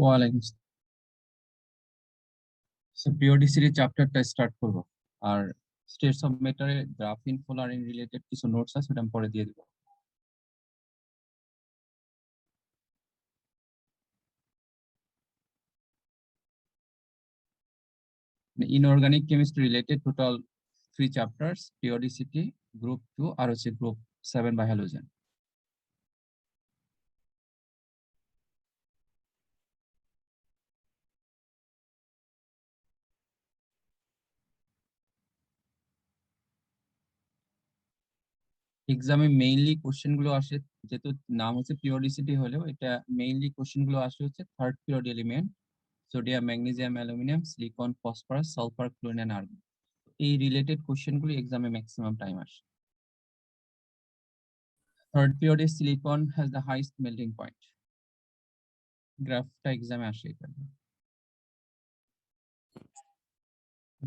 ওয়ালাইকুম আসসালাম। পিরিয়ডিসিটি চ্যাপ্টারটা স্টার্ট করব, আর স্টেটস অফ ম্যাটারে গ্রাফিন ফ্লোরিন রিলেটেড কিছু নোটস আছে, ওটা আমি পরে দিয়ে দেব। Inorganic chemistry related total 3 chapters, periodicity, group 2 আর হচ্ছে গ্রুপ 7 বাই হ্যালোজেন। এক্সামে মেইনলি কোশ্চেন গুলো আসে, যেহেতু নাম হচ্ছে পিরিয়ডিসিটি, হলেও এটা মেইনলি কোশ্চেন গুলো আসে হচ্ছে third period element, sodium, magnesium, aluminium, silicon, phosphorus, sulphur, chlorine and argon. এই রিলেটেড কোশ্চেন গুলো এক্সামে ম্যাক্সিমাম টাইম আসে। Third period is silicon has the highest melting point. গ্রাফটা এক্সামে আসে এটা।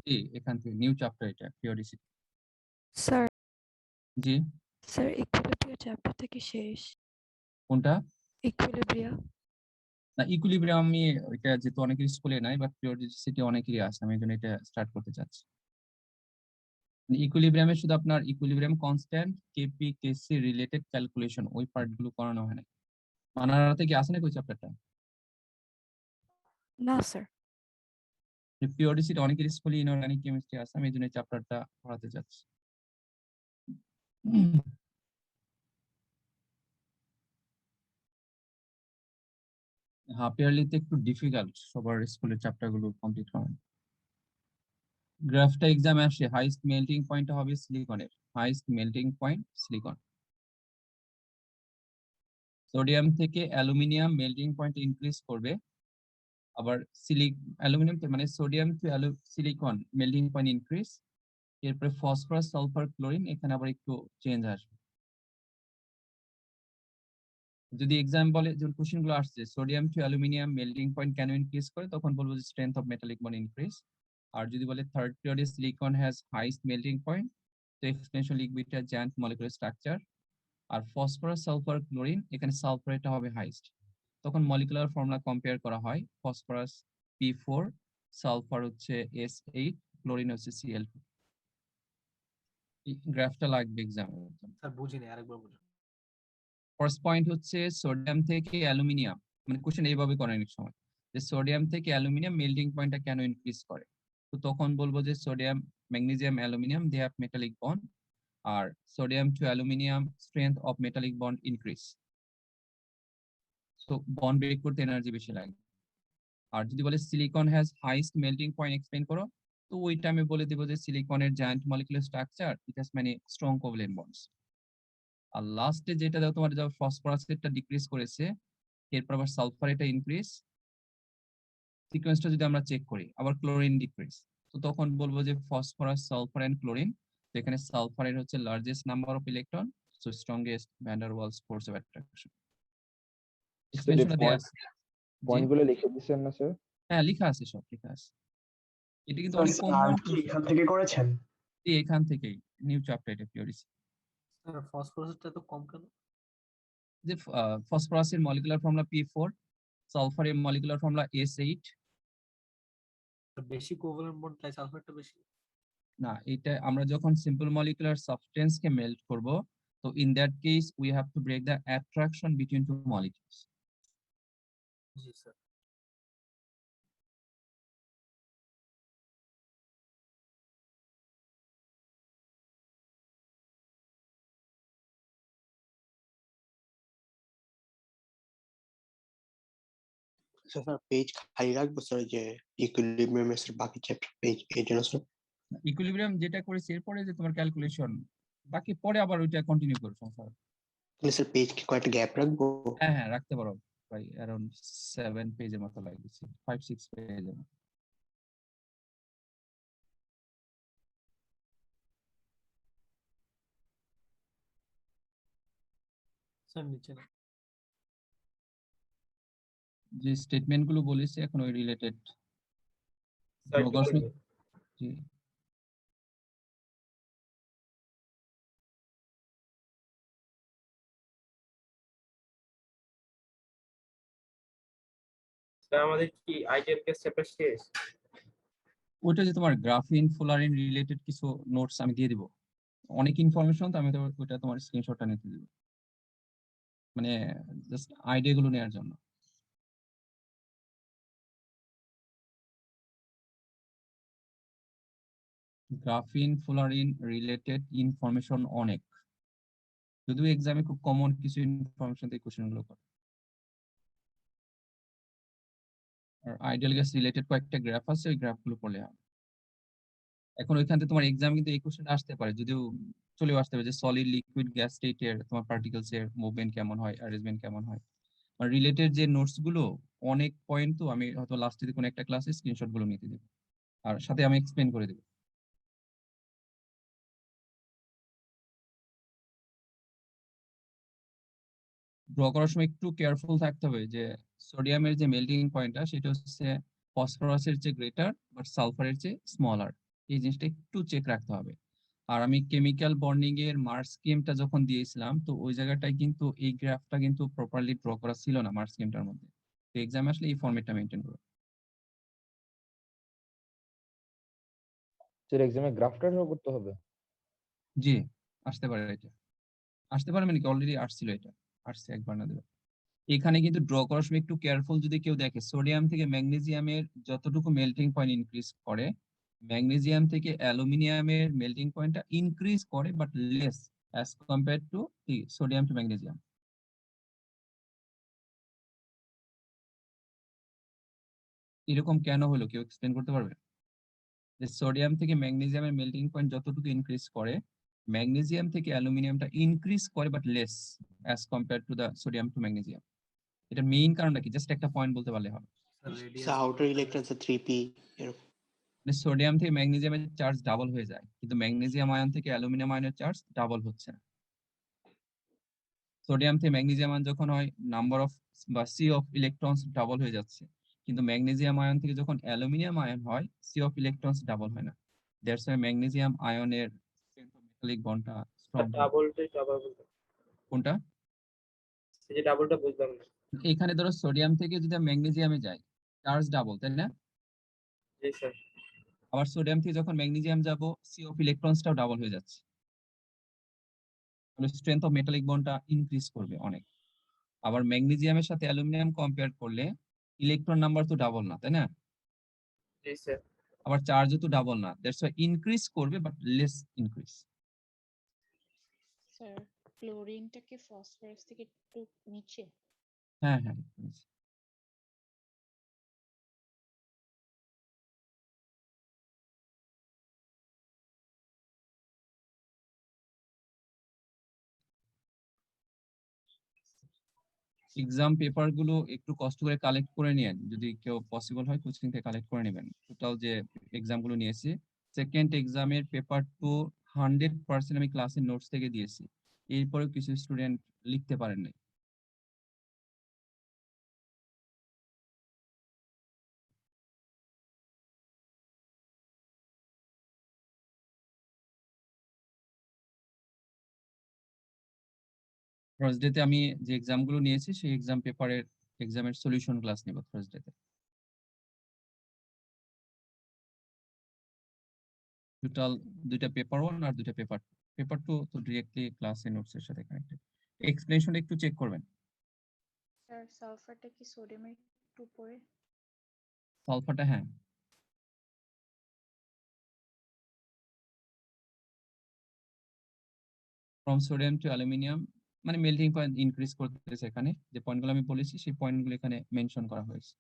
জি, এখান থেকে নিউ চ্যাপ্টার, এটা পিরিয়ডিসিটি। স্যার জি, স্যার ইকুইলিব্রিয়া চ্যাপ্টার থেকে শেষ। কোনটা? ইকুইলিব্রিয়া। না, ইকুইলিব্রিয়াম আমি এটা যেহেতু অনেকের স্কুলে নাই, বাট পিরিয়ডিসিটি অনেকেরই আছে, আমি এই জন্য এটা স্টার্ট করতে চাচ্ছি। ইকুইলিব্রিয়ামে শুধু আপনার ইকুইলিব্রিয়াম কনস্ট্যান্ট, কেপি, কেসি রিলেটেড ক্যালকুলেশন, ওই পার্টগুলো করানো হয় না। মানারাতে কি আছে নাকি ওই চ্যাপ্টারটা? না স্যার। পিরিয়ডিসিটি অনেকের স্কুলে ইনঅর্গানিক কেমিস্ট্রি আছে, আমি এই জন্য এই চ্যাপ্টারটা পড়াতে চাচ্ছি। হাফ ইয়ারলিতে একটু ডিফিকাল্ট সবার স্কুলের চ্যাপ্টার গুলো কমপ্লিট করা। গ্রাফটা এক্সামে আসে, হাইস্ট মেল্টিং পয়েন্ট হবে সিলিকনের, highest melting point silicon. Sodium থেকে অ্যালুমিনিয়াম মেল্টিং পয়েন্ট ইনক্রিজ করবে, আবার অ্যালুমিনিয়াম মানে sodium to silicon melting point increase. এরপরে ফসফরাস, সালফার, ক্লোরিন, এখানে আবার একটু চেঞ্জ আসবে। যদি এক্সাম বলে, যখন কোশ্চেন গুলো আসছে sodium to aluminium melting point কেন ইনক্রিজ করে, তখন বলবো যে strength of metallic bond increase. আর যদি বলে থার্ড পিরিয়ডে silicon has highest melting point, তো এক্সপেন্সিয়াল লিকুইডের জায়ান্ট মলিকুলার স্ট্রাকচার। আর ফসফরাস, সালফার, ক্লোরিন, এখানে সালফারটা হবে হাইস্ট। তখন মলিকুলার ফর্মুলা কম্পেয়ার করা হয়, ফসফরাস P4, সালফার হচ্ছে S8, ক্লোরিন হচ্ছে Cl2। এই গ্রাফটা লাগবে এক্সামে। স্যার বুঝিনি, আরেকবার বুঝুন। ফার্স্ট পয়েন্ট হচ্ছে সোডিয়াম থেকে অ্যালুমিনিয়াম, মানে কোশ্চেন এইভাবে করে অনেক সময়, যে সোডিয়াম থেকে অ্যালুমিনিয়াম মেল্টিং পয়েন্টটা কেন ইনক্রিজ করে। তো তখন বলবো যে sodium, magnesium, aluminium they have metallic bond, আর sodium to aluminium strength of metallic bond increase, তো বন্ড ব্রেক করতে এনার্জি বেশি লাগে। আর যদি বলে silicon has highest melting point explain করো, তো ওইটা আমি বলে দেবো যে সিলিকনের giant molecular structure, it has many strong covalent bonds. আর লাস্টে যেটা দাও তোমার, যা ফসফরাসটা ডিক্রিজ করেছে, এরপর আবার সালফার এটা ইনক্রিজ, সিকোয়েন্সটা যদি আমরা চেক করি, আবার ক্লোরিন ডিক্রিজ, তো তখন বলবো যে ফসফরাস, সালফার এন্ড ক্লোরিন। তো এখানে সালফারের হচ্ছে largest number of electron, so strongest van der Waals force of attraction. এক্সপ্লেনেশনটা দেয়া আছে। পয়েন্টগুলো লিখে দিচ্ছেন না স্যার? হ্যাঁ, লেখা আছে, সব লেখা আছে। এটা কিন্তু স্যার অনেক স্টার্ট কমন কি এখান থেকে করেছেন? এখান থেকেই নিউ চ্যাপ্টার, এটা পিওরিসি। স্যার ফসফরাসটা তো কম কেন? যে ফসফরাসের মলিকুলার ফর্মুলা P4, সালফারের মলিকুলার ফর্মুলা S8। বেশি কোভ্যালেন্ট বন্ড তাই সালফারটা বেশি? না, এটা আমরা যখন সিম্পল মলিকুলার সাবস্টেন্স কে মেল্ট করব, তো in that case we have to break the attraction between two molecules. জি স্যার। স্যার পেজ খালি রাখবো স্যার, যে ইকুইলিব্রিয়ামের বাকি চ্যাপ্টার পেজ, এই জন্য স্যার। ইকুইলিব্রিয়াম যেটা করেছি, এরপরে যে তোমার ক্যালকুলেশন বাকি, পরে আবার ওইটা কন্টিনিউ করো সংসার। তাহলে স্যার পেজ কি কয়েকটা গ্যাপ রাখবো? হ্যাঁ হ্যাঁ, রাখতে পারো, প্রায় অ্যারাউন্ড 7 পেজের মতো লাগছে, 5-6 পেজের মতো। স্যার নিচে না। যে স্টেটমেন্ট গুলো বলেছি এখন ওই রিলেটেড লগারিদমিক। জি, আমাদের কি আইডিয়াল কেস চ্যাপ্টার শেষ? ওইটা যে তোমার গ্রাফিন ফুলারিন রিলেটেড কিছু নোটস আমি দিয়ে দিব, অনেক ইনফরমেশন, তো আমি তো ওইটা তোমার স্ক্রিনশটটা নিতে দিব, মানে জাস্ট আইডিয়া গুলো নেওয়ার জন্য। গ্রাফিন ফুলারিন রিলেটেড ইনফরমেশন অনেক, যদিও এক্সামে খুব কমন কিছু ইনফরমেশন দিয়ে কোশ্চেন গুলো করে। আর আইডিয়াল গ্যাস রিলেটেড কয়েকটা গ্রাফ আছে, ওই গ্রাফগুলো পড়লে হবে। এখন ওইখান থেকে তোমার এক্সাম কিন্তু এই কোশ্চেন আসতে পারে, যদিও চলেও আসতে পারে যে সলিড লিকুইড গ্যাস স্টেটের তোমার পার্টিকেলস এর মুভমেন্ট কেমন হয়, অ্যারেঞ্জমেন্ট কেমন হয়। আর রিলেটেড যে নোটস গুলো অনেক পয়েন্ট, তো আমি হয়তো লাস্টে কোনো একটা ক্লাসে স্ক্রিনশট গুলো নিতে দেবো, আর সাথে আমি এক্সপ্লেন করে দেবো। ড্র করার সময় একটু কেয়ারফুল থাকতে হবে যে সোডিয়ামের যে মেল্টিং পয়েন্টটা সেটা হচ্ছে ফসফরাসের চেয়ে গ্রেটার বাট সালফারের চেয়ে স্মলার, এই জিনিসটা একটু চেক রাখতে হবে। আর আমি কেমিক্যাল বন্ডিং এর মার্ক স্কিমটা যখন দিয়েছিলাম, তো ওই জায়গাটায় কিন্তু এই গ্রাফটা কিন্তু প্রপারলি ড্র করা ছিল না মার্ক স্কিমটার মধ্যে, তো এক্সামে আসলে এই ফরম্যাটটা মেনটেন করো। স্যার এক্সামে গ্রাফটা ড্র করতে হবে? জি, আসতে পারে, এটা আসতে পারে, মানে কি অলরেডি আসছিল, এটা আসছে একবার না দুবার। এখানে কিন্তু ড্র করার সময় একটু কেয়ারফুল, যদি কেউ দেখে সোডিয়াম থেকে ম্যাগনেসিয়ামের যতটুকু মেল্টিং পয়েন্ট ইনক্রিজ করে, ম্যাগনেসিয়াম থেকে অ্যালুমিনিয়ামের মেল্টিং পয়েন্টটা ইনক্রিজ করে but less as compare to sodium to magnesium. এরকম কেন হলো, কেউ এক্সপ্লেন করতে পারবে? যে সোডিয়াম থেকে ম্যাগনেসিয়ামের মেল্টিং পয়েন্ট যতটুকু ইনক্রিজ করে, ম্যাগনেসিয়াম থেকে অ্যালুমিনিয়ামটা ইনক্রিজ করে but less as compare to the sodium to magnesium. এটা মেইন কারণটা কি, জাস্ট একটা পয়েন্ট বলতে পারলে হবে। আউটার ইলেকট্রন 3p এরকম। মানে সোডিয়াম থেকে ম্যাগনেসিয়ামের চার্জ ডাবল হয়ে যায়, কিন্তু ম্যাগনেসিয়াম আয়ন থেকে অ্যালুমিনিয়াম আয়নের চার্জ ডাবল হচ্ছে না। সোডিয়াম থেকে ম্যাগনেসিয়াম আয়ন যখন হয়, নাম্বার অফ বা সি অফ ইলেকট্রনস ডাবল হয়ে যাচ্ছে, কিন্তু ম্যাগনেসিয়াম আয়ন থেকে যখন অ্যালুমিনিয়াম আয়ন হয়, সি অফ ইলেকট্রনস ডাবল হয় না। দ্যাটস ওয়াই ম্যাগনেসিয়াম আয়নের মেটালিক বন্ডটা স্ট্রং। ডাবল বলতে কোনটা? এই যে ডাবলটা বুঝলাম না। এখানে ধরো সোডিয়াম থেকে যদি ম্যাগনেসিয়ামে যায়, চার্জ ডাবল, তাই না? জি স্যার। আবার সোডিয়াম থেকে যখন ম্যাগনেসিয়াম যাব, সি অফ ইলেকট্রনসটাও ডাবল হয়ে যাচ্ছে, স্ট্রেংথ অফ মেটালিক বন্ডটা ইনক্রিজ করবে অনেক। আবার ম্যাগনেসিয়ামের সাথে অ্যালুমিনিয়াম কম্পেয়ার করলে ইলেকট্রন নাম্বার তো ডাবল না, তাই না? জি স্যার। আবার চার্জও তো ডাবল না, দ্যাটস ওয়াই ইনক্রিজ করবে বাট লেস ইনক্রিজ। স্যার ক্লোরিনটা কি ফসফরাস থেকে একটু নিচে? হ্যাঁ হ্যাঁ। এক্সাম পেপার গুলো একটু কষ্ট করে কালেক্ট করে নিয়েন, যদি কেউ পসিবল হয় কোচিং থেকে কালেক্ট করে নেবেন। টোটাল যে এক্সাম গুলো নিয়েছি, সেকেন্ড এক্সামের পেপার টু 100% আমি ক্লাসের নোটস থেকে দিয়েছি, এরপরেও কিছু স্টুডেন্ট লিখতে পারেন নাই। থার্সডেতে আমি যে এক্সাম গুলো নিয়েছি সেই এক্সাম পেপারের এক্সামের সলিউশন ক্লাস নেব থার্সডেতে। টোটাল দুইটা পেপার ওয়ান আর দুইটা পেপার টু। পেপার টু তো ডিরেক্টলি ক্লাসে নোটস এর সাথে কানেক্টেড। এক্সপ্লেনেশন একটু চেক করবেন। স্যার সালফারটা কি সোডিয়ামের একটু উপরে? সালফারটা হ্যাঁ, ফ্রম সোডিয়াম টু অ্যালুমিনিয়াম, মানে মেল্টিং পয়েন্ট ইনক্রিজ করতেছে। এখানে যে পয়েন্টগুলো আমি বলেছি সেই পয়েন্টগুলো এখানে মেনশন করা হয়েছে।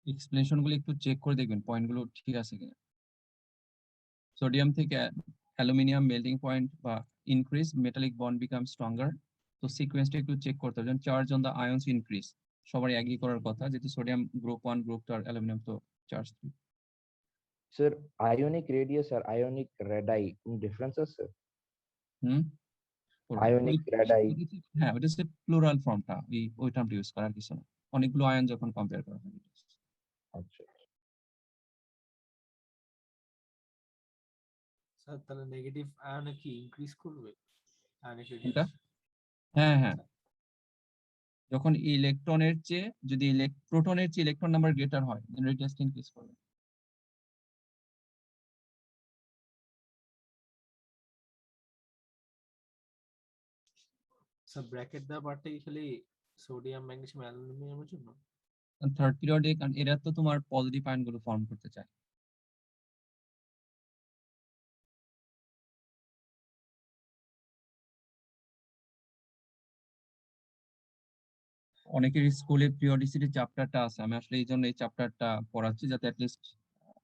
এক্সপ্লেনেশন গুলো একটু চেক করে দেখবেন পয়েন্টগুলো ঠিক আছে কিনা। সোডিয়াম থেকে অ্যালুমিনিয়াম মেল্টিং পয়েন্ট বা increase metallic bond become stronger. তো সিকোয়েন্সটা একটু চেক করতে হবে, যেমন চার্জ অন দ্য আয়ন্স ইনক্রিজ, সবার এগ্রি করার কথা, যেহেতু সোডিয়াম গ্রুপ 1 গ্রুপ 2 আর অ্যালুমিনিয়াম তো চার্জ 3। স্যার আইওনিক রেডিয়াস আর আইওনিক রেডাই ডিফারেন্স আছে? হুম আইওনিক রেডাই। হ্যাঁ, ওটা হচ্ছে প্লুরাল ফর্মটা, ওই টার্মটা ইউজ করার কিছু না, অনেকগুলো আয়ন যখন কম্পেয়ার করা হয়। আচ্ছা। স্যার তাহলে নেগেটিভ আয়নে কি ইনক্রিজ করবে আয়নিক কোনটা? রেডিয়াস? হ্যাঁ হ্যাঁ, যখন ইলেকট্রনের চেয়ে যদি প্রোটনের চেয়ে ইলেকট্রন নাম্বার গ্রেটার হয় দেন রেডিয়াস ইনক্রিজ করবে। স্যার ব্র্যাকেট দেওয়া পার্টটা কি খালি সোডিয়াম ম্যাগনেসিয়াম অ্যালুমিনিয়ামের জন্য? থার্ড পিরিয়ডে, কারণ এরা তো তোমার পজিটিভ আয়ন গুলো ফর্ম করতে চায়। অনেকের স্কুলে পিরিয়ডিসিটি চ্যাপ্টারটা আছে, আমি আসলে এই জন্য এই চ্যাপ্টারটা পড়াচ্ছি, যাতে অ্যাটলিস্ট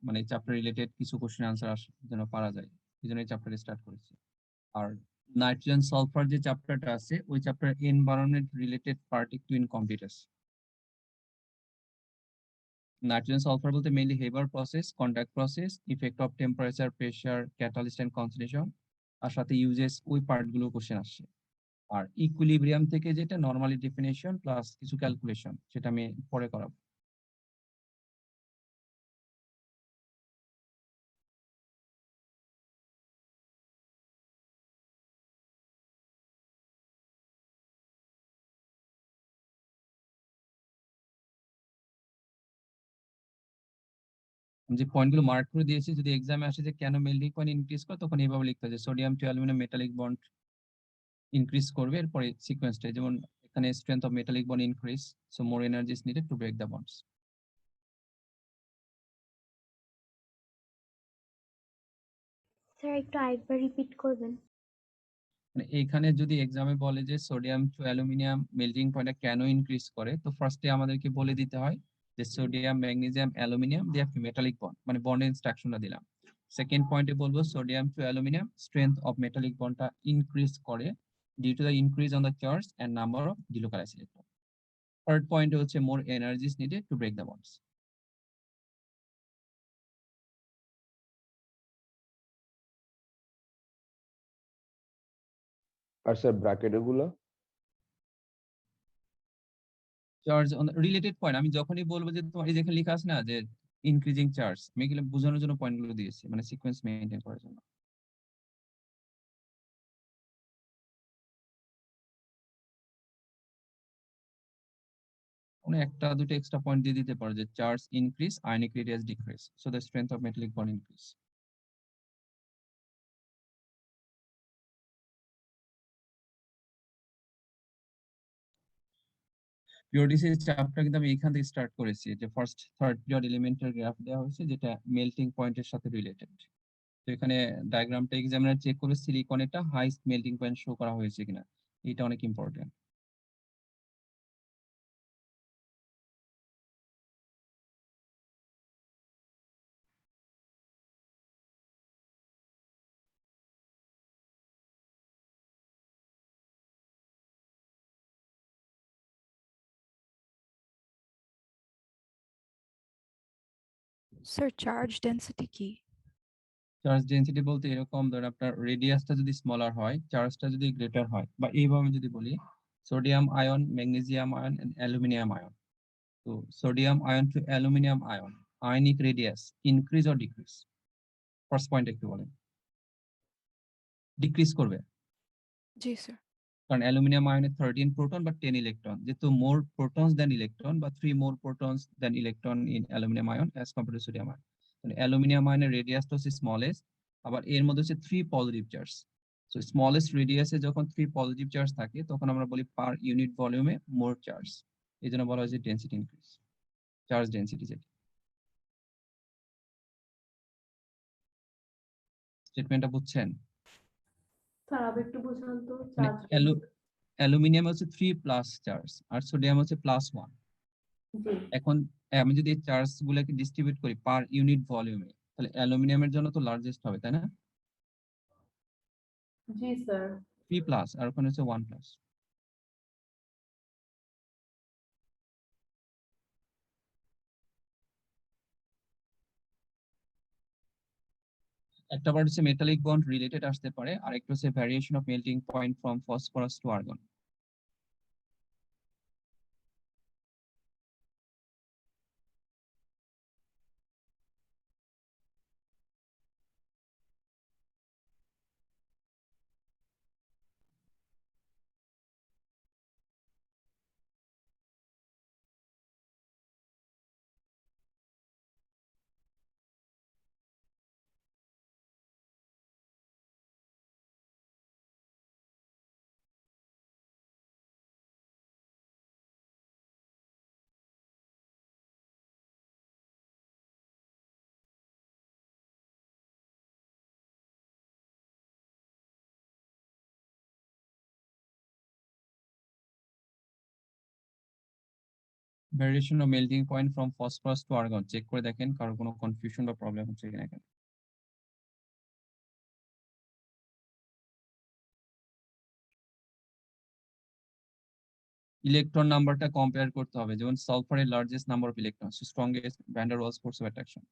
মানে চ্যাপ্টার রিলেটেড কিছু কোশ্চেন আনসার যেন পারা যায়, এই জন্য এই চ্যাপ্টার স্টার্ট করেছি। আর নাইট্রোজেন সালফার যে চ্যাপ্টারটা আছে ওই চ্যাপ্টার এনভায়রনমেন্ট রিলেটেড পার্ট একটু ইনকমপ্লিট আছে। নাইট্রোজেন সালফার বলতে mainly Haber process, contact process, effect of temperature, pressure, catalyst and concentration, আর সাথে ইউজেস, ওই পার্টগুলো কোশ্চেন আসছে। আর ইকুইলিব্রিয়াম থেকে যেটা নরমালি ডেফিনেশন প্লাস কিছু ক্যালকুলেশন, সেটা আমি পরে করাবো। আমি যে পয়েন্টগুলো মার্ক করে দিয়েছি, যদি এক্সামে আসে যে কেন মেল্টিং পয়েন্ট ইনক্রিজ করে, তখন এইভাবে লিখতে হবে যে sodium to aluminium metallic bond increase করবে, এরপরে সিকোয়েন্সটা যেমন এখানে strength of metallic bond increase, so more energy is needed to break the bonds. Sir একটু আরেকবার রিপিট করবেন? মানে এখানে যদি এক্সামে বলে যে সোডিয়াম টু অ্যালুমিনিয়াম মেল্টিং পয়েন্টটা কেন ইনক্রিজ করে, তো ফার্স্টে আমাদেরকে বলে দিতে হয় যে sodium, magnesium, aluminium they have metallic bond, মানে বন্ডের ইনস্ট্রাকশনটা দিলাম। সেকেন্ড পয়েন্টে বলবো sodium to aluminium strength of metallic বন্ডটা ইনক্রিজ করে due to the increase on the charge and number of delocalised electron. Third পয়েন্টে হচ্ছে more energy is needed to break the bonds. আর স্যার ব্র্যাকেট এগুলো? Charge on related point, আমি যখনই বলবো যে তোমার এই যেখানে লেখা আছে না যে ইনক্রিজিং চার্জ, আমি এগুলো বোঝানোর জন্য পয়েন্টগুলো দিয়েছি, মানে সিকোয়েন্স মেইনটেইন করার জন্য। কোনো একটা দুটো এক্সট্রা পয়েন্ট দিয়ে দিতে পারো যে charge increase, ionic radius decrease, so the strength of metallic bond increase. Periodicity chapter কিন্তু আমি এখান থেকে স্টার্ট করেছি, যে ফার্স্ট থার্ড পিরিয়ড এলিমেন্টের গ্রাফ দেওয়া হয়েছে যেটা মেল্টিং পয়েন্টের সাথে রিলেটেড। তো এখানে ডায়াগ্রামটা এক্সামিনার চেক করে সিলিকন একটা হাইস্ট মেল্টিং পয়েন্ট শো করা হয়েছে কিনা, এটা অনেক ইম্পর্টেন্ট। স্যার চার্জ ডেন্সিটি কি? চার্জ ডেনসিটি বলতে এরকম, ধরেন আপনার রেডিয়াসটা যদি স্মলার হয়, চার্জটা যদি গ্রেটার হয়, বা এইভাবে যদি বলি sodium ion, magnesium ion and aluminium ion, তো sodium ion to aluminium ion ionic radius increase or decrease? First point একটু বলেন। ডিক্রিজ করবে, জি স্যার। কারণ অ্যালুমিনিয়াম আয়নে 13 প্রোটন বা 10 ইলেকট্রন, যেহেতু মোর প্রোটনস দেন ইলেকট্রন বা 3 more protons then electron in aluminium ion as compared to sodium ion. মানে অ্যালুমিনিয়াম আয়নের রেডিয়াসটা হচ্ছে স্মলেস্ট, আবার এর মধ্যে হচ্ছে 3 পজিটিভ চার্জ। সো স্মলেস্ট রেডিয়াসে যখন 3 পজিটিভ চার্জ থাকে, তখন আমরা বলি পার ইউনিট ভলিউমে মোর চার্জ, এই জন্য বলা হয় যে ডেনসিটি ইনক্রিজ, চার্জ ডেনসিটি যেটা। স্টেটমেন্টটা বুঝছেন? স্যার আবার একটু বুঝান তো মানে চার্জ অ্যালুমিনিয়াম হচ্ছে 3 প্লাস চার্জ আর সোডিয়াম হচ্ছে +1। জি এখন আমি যদি এই চার্জ গুলাকে ডিস্ট্রিবিউট করি পার ইউনিট ভলিউমে, তাহলে অ্যালুমিনিয়ামের জন্য তো লার্জেস্ট হবে, তাই না? জি স্যার 3 প্লাস আর ওখানে হচ্ছে 1 প্লাস। একটা বার হচ্ছে মেটালিক বন্ড রিলেটেড আসতে পারে, আর একটা হচ্ছে variation of melting point from phosphorus to argon. Variation of melting point from phosphorus to argon check করে দেখেন কারো কোনো কনফিউশন বা প্রবলেম হচ্ছে কিনা এখানে। ইলেকট্রন নাম্বারটা কম্পেয়ার করতে হবে, যেমন সালফারের largest number of electron, strongest van der Waals force of attraction.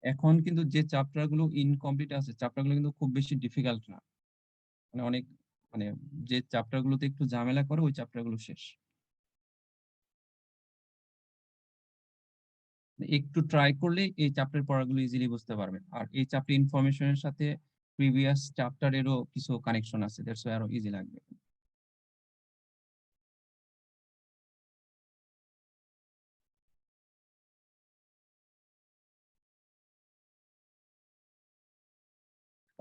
এখন কিন্তু যে চ্যাপ্টার গুলো ইনকমপ্লিট আছে, চ্যাপ্টার গুলো কিন্তু খুব বেশি ডিফিকাল্ট না, মানে অনেক, মানে যে চ্যাপ্টার গুলোতে একটু ঝামেলা করে ওই চ্যাপ্টার গুলো শেষ। একটু ট্রাই করলে এই চ্যাপ্টার পড়াগুলো ইজিলি বুঝতে পারবেন, আর এই চ্যাপ্টার ইনফরমেশনের সাথে প্রিভিয়াস চ্যাপ্টারেরও কিছু কানেকশন আছে, দ্যাটস ওয়াই আরো ইজি লাগবে।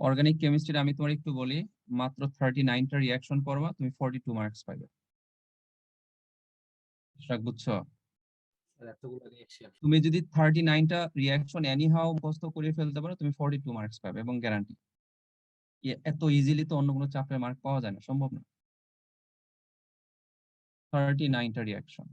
অর্গানিক কেমিস্ট্রি আমি তোমার একটু বলি, মাত্র 39টা রিয়াকশন করবা, তুমি 42 মার্কস পাবে। বুঝছো? স্যার এতগুলো রিঅ্যাকশন। তুমি যদি 39টা রিয়াকশন এনি হাউ মুখস্থ করে ফেলতে পারো, তুমি 42 মার্কস পাবে এবং গ্যারান্টি। এত ইজিলি তো অন্য কোনো চ্যাপ্টারে মার্ক পাওয়া যায় না, সম্ভব না। 39টা রিয়াকশন।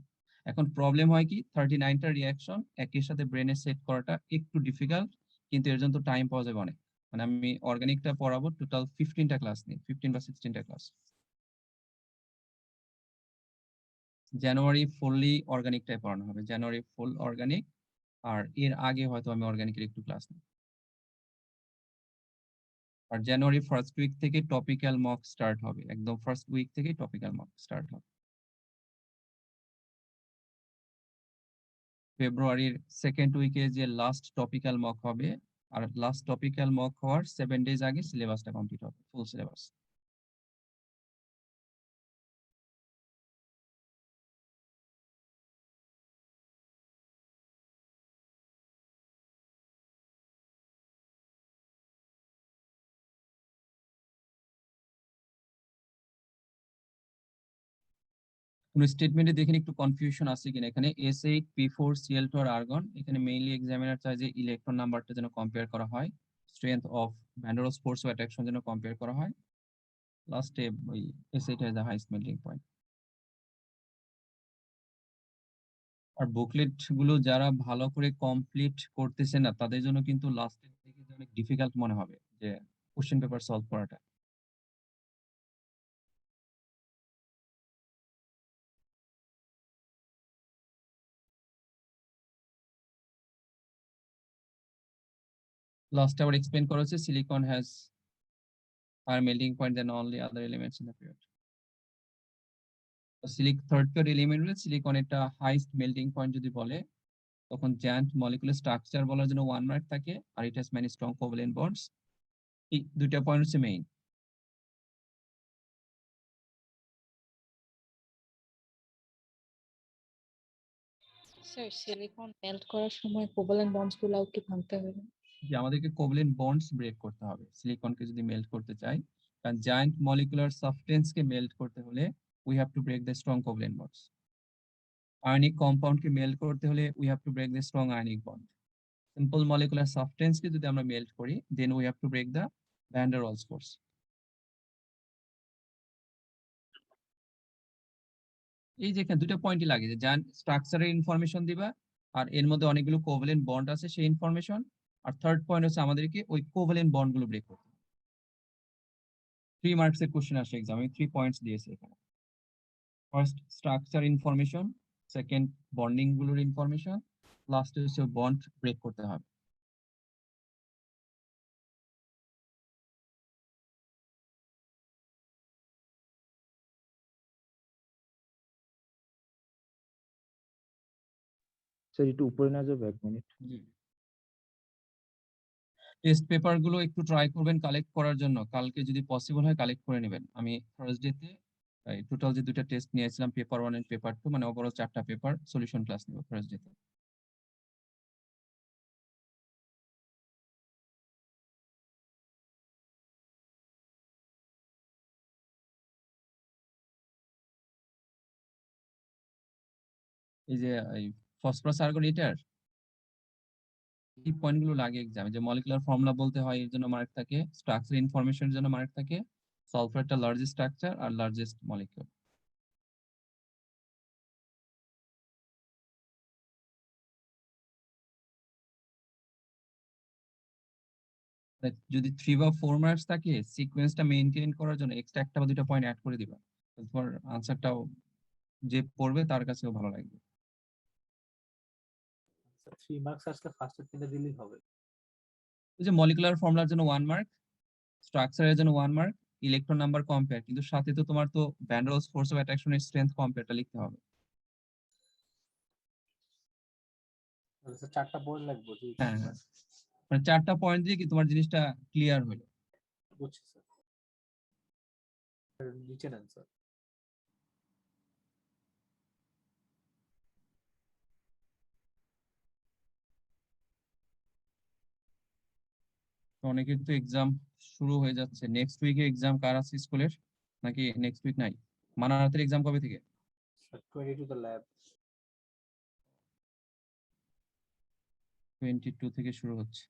এখন প্রবলেম হয় কি, 39টা রিয়াকশন একই সাথে ব্রেনে সেট করাটা একটু ডিফিকাল্ট, কিন্তু এর জন্য তো টাইম পাওয়া যাবে অনেক। মানে আমি অর্গানিকটা পড়াবো টোটাল 15টা ক্লাস নিয়ে, 15 বা 16টা ক্লাস। জানুয়ারি ফুললি অর্গানিকটাই পড়ানো হবে, জানুয়ারি ফুল অর্গানিক, আর এর আগে হয়তো আমি অর্গানিকের একটু ক্লাস নিই। আর জানুয়ারি ফার্স্ট উইক থেকে টপিক্যাল মক স্টার্ট হবে, একদম ফার্স্ট উইক থেকে টপিক্যাল মক স্টার্ট হবে। ফেব্রুয়ারির সেকেন্ড উইকে যে লাস্ট টপিক্যাল মক হবে, আর লাস্ট টপিক্যাল মক হওয়ার 7 ডেজ আগে সিলেবাসটা কমপ্লিট হবে, ফুল সিলেবাস। কোন স্টেটমেন্টে দেখেন একটু কনফিউশন আছে কিনা। এখানে S8P4Cl2 আর আর্গন, এখানে মেইনলি এক্সামিনার চায় যে ইলেকট্রন নাম্বারটা যেন কম্পেয়ার করা হয়, strength of van der Waals force of attraction যেন কম্পেয়ার করা হয়, লাস্টে ওই S8 has the highest melting point. আর বুকলেট গুলো যারা ভালো করে কমপ্লিট করতেছে না, তাদের জন্য কিন্তু লাস্টের দিকে যে অনেক ডিফিকাল্ট মনে হবে যে কোশ্চেন পেপার সলভ করাটা। লাস্টে আবার এক্সপ্লেন করা হচ্ছে silicon has higher melting point than only other elements in the period. Third period element হলে সিলিকন একটা হাইস্ট মেল্টিং পয়েন্ট যদি বলে, তখন জায়ান্ট মলিকুলার স্ট্রাকচার বলার জন্য 1 মার্ক থাকে, আর it has many strong covalent bonds. এই দুইটা পয়েন্ট হচ্ছে মেইন। স্যার সিলিকন মেল্ট করার সময় কোভালেন্ট বন্ডস গুলাও কি ভাঙতে হবে? যে আমাদেরকে কোভ্যালেন্ট বন্ডস ব্রেক করতে হবে সিলিকনকে যদি মেল্ট করতে চাই, কারণ জায়ান্ট মলিকুলার সাবস্টেন্সকে মেল্ট করতে হলে we have to break the strong covalent bonds. Ionic কম্পাউন্ডকে মেল্ট করতে হলে we have to break the strong ionic bond. Simple molecular সাবস্টেন্সকে যদি আমরা মেল্ট করি, then we have to break the van der Waals force. এই যে এখানে দুটো পয়েন্টই লাগে যে স্ট্রাকচারের ইনফরমেশন দিবা আর এর মধ্যে অনেকগুলো কোভ্যালেন্ট বন্ড আছে সেই ইনফরমেশন, আর থার্ড পয়েন্ট হচ্ছে আমাদেরকে ওই কোভ্যালেন্ট বন্ড গুলো ব্রেক করতে। 3 মার্কস এর কোশ্চেন আসে এক্সামে, 3 পয়েন্টস দিয়েছে এখানে। First structure information, second bonding গুলোর ইনফরমেশন, লাস্ট হচ্ছে বন্ড ব্রেক করতে হবে। স্যার একটু উপরে না যাবে 1 মিনিট? টেস্ট পেপার গুলো একটু ট্রাই করবেন কালেক্ট করার জন্য, কালকে যদি পসিবল হয় কালেক্ট করে নেবেন। আমি থার্সডেতে টোটাল যে দুইটা টেস্ট নিয়েছিলাম, পেপার 1 এন্ড পেপার 2, মানে ওভারঅল 4টা পেপার সলিউশন ক্লাস নেব থার্সডেতে। এই যে এই ফসফরাস আর্গন এটার এই পয়েন্ট গুলো লাগে এক্সামে, যে মলিকুলার ফর্মুলা বলতে হয় এর জন্য মার্ক থাকে, স্ট্রাকচার ইনফরমেশনের জন্য মার্ক থাকে, সালফার একটা লার্জেস্ট স্ট্রাকচার আর লার্জেস্ট মলিকিউল। যদি 3 বা 4 মার্কস থাকে, সিকোয়েন্সটা মেইনটেইন করার জন্য এক্সট্রা একটা বা দুটো পয়েন্ট অ্যাড করে দিবা, তোমার আনসারটাও যে পড়বে তার কাছেও ভালো লাগবে। 3 মার্কস আসলে ফার্স্টের তিনটা দিলেই হবে। ওই যে মলিকুলার ফর্মুলার জন্য 1 মার্ক, স্ট্রাকচারের জন্য 1 মার্ক, ইলেকট্রন নাম্বার কম্পেয়ার, কিন্তু সাথে তো তোমার তো ভ্যান ডের ওয়ালস ফোর্স অফ অ্যাট্রাকশনের স্ট্রেংথ কম্পেয়ারটা লিখতে হবে। তাহলে স্যার 4টা পয়েন্ট লাগবে জি। হ্যাঁ হ্যাঁ, মানে 4টা পয়েন্ট দিয়ে কি তোমার জিনিসটা ক্লিয়ার হলো। বুঝছি স্যার। নিচে নেন স্যার। তো অনেকের তো এক্সাম শুরু হয়ে যাচ্ছে, নেক্সট উইকে এক্সাম কার আছে স্কুলের, নাকি নেক্সট উইক নাই? মানারাতের এক্সাম কবে থেকে? Sir 22 the lab. 22 থেকে শুরু হচ্ছে।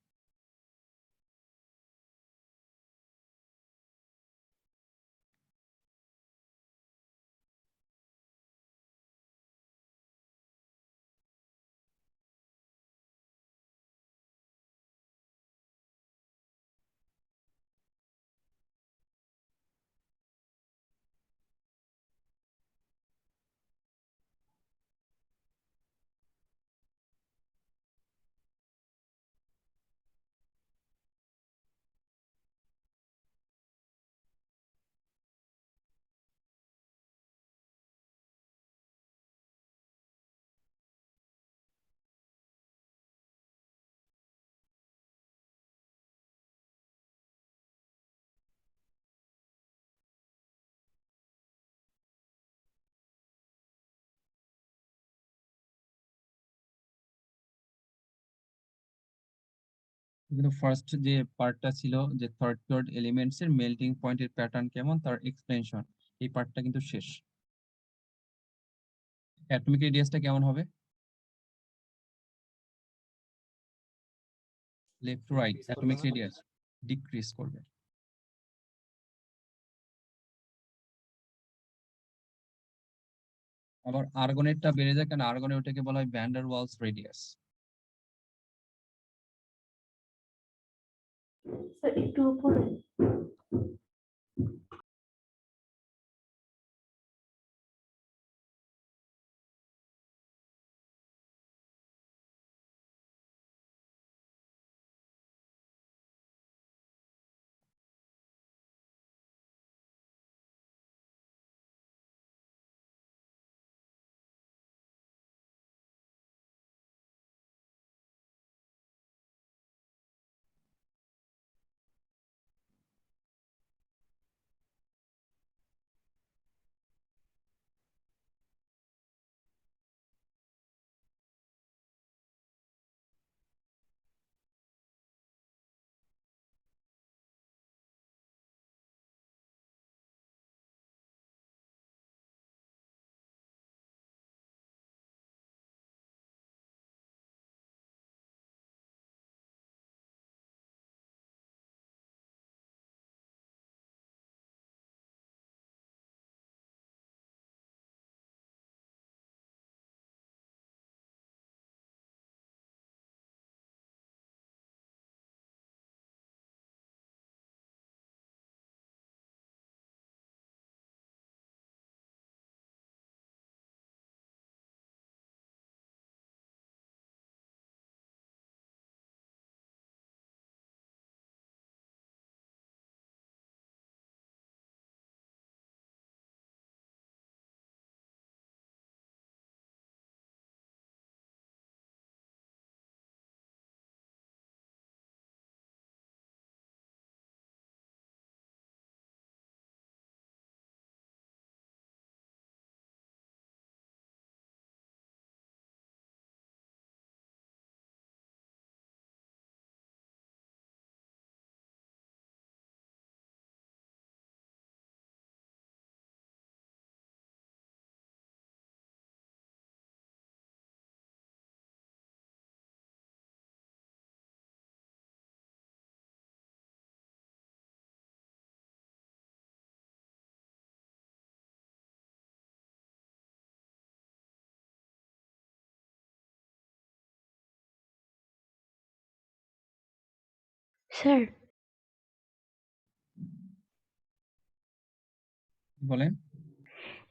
কিন্তু ফার্স্ট যে পার্টটা ছিল যে থার্ড পিরিয়ড এলিমেন্টস এর মেল্টিং পয়েন্টের প্যাটার্ন কেমন তার এক্সপ্লেনেশন, এই পার্টটা কিন্তু শেষ। অ্যাটমিক রেডিয়াসটা কেমন হবে? লেফট টু রাইট, Decrease করবে অ্যাটমিক না? রেডিয়াস ডিক্রিজ করবে। আবার আর্গনেটটা বেড়ে যায়, কারণ আর্গনে ওটাকে বলা হয় van der Waals radius. Sir একটু উপরে। স্যার বলেন।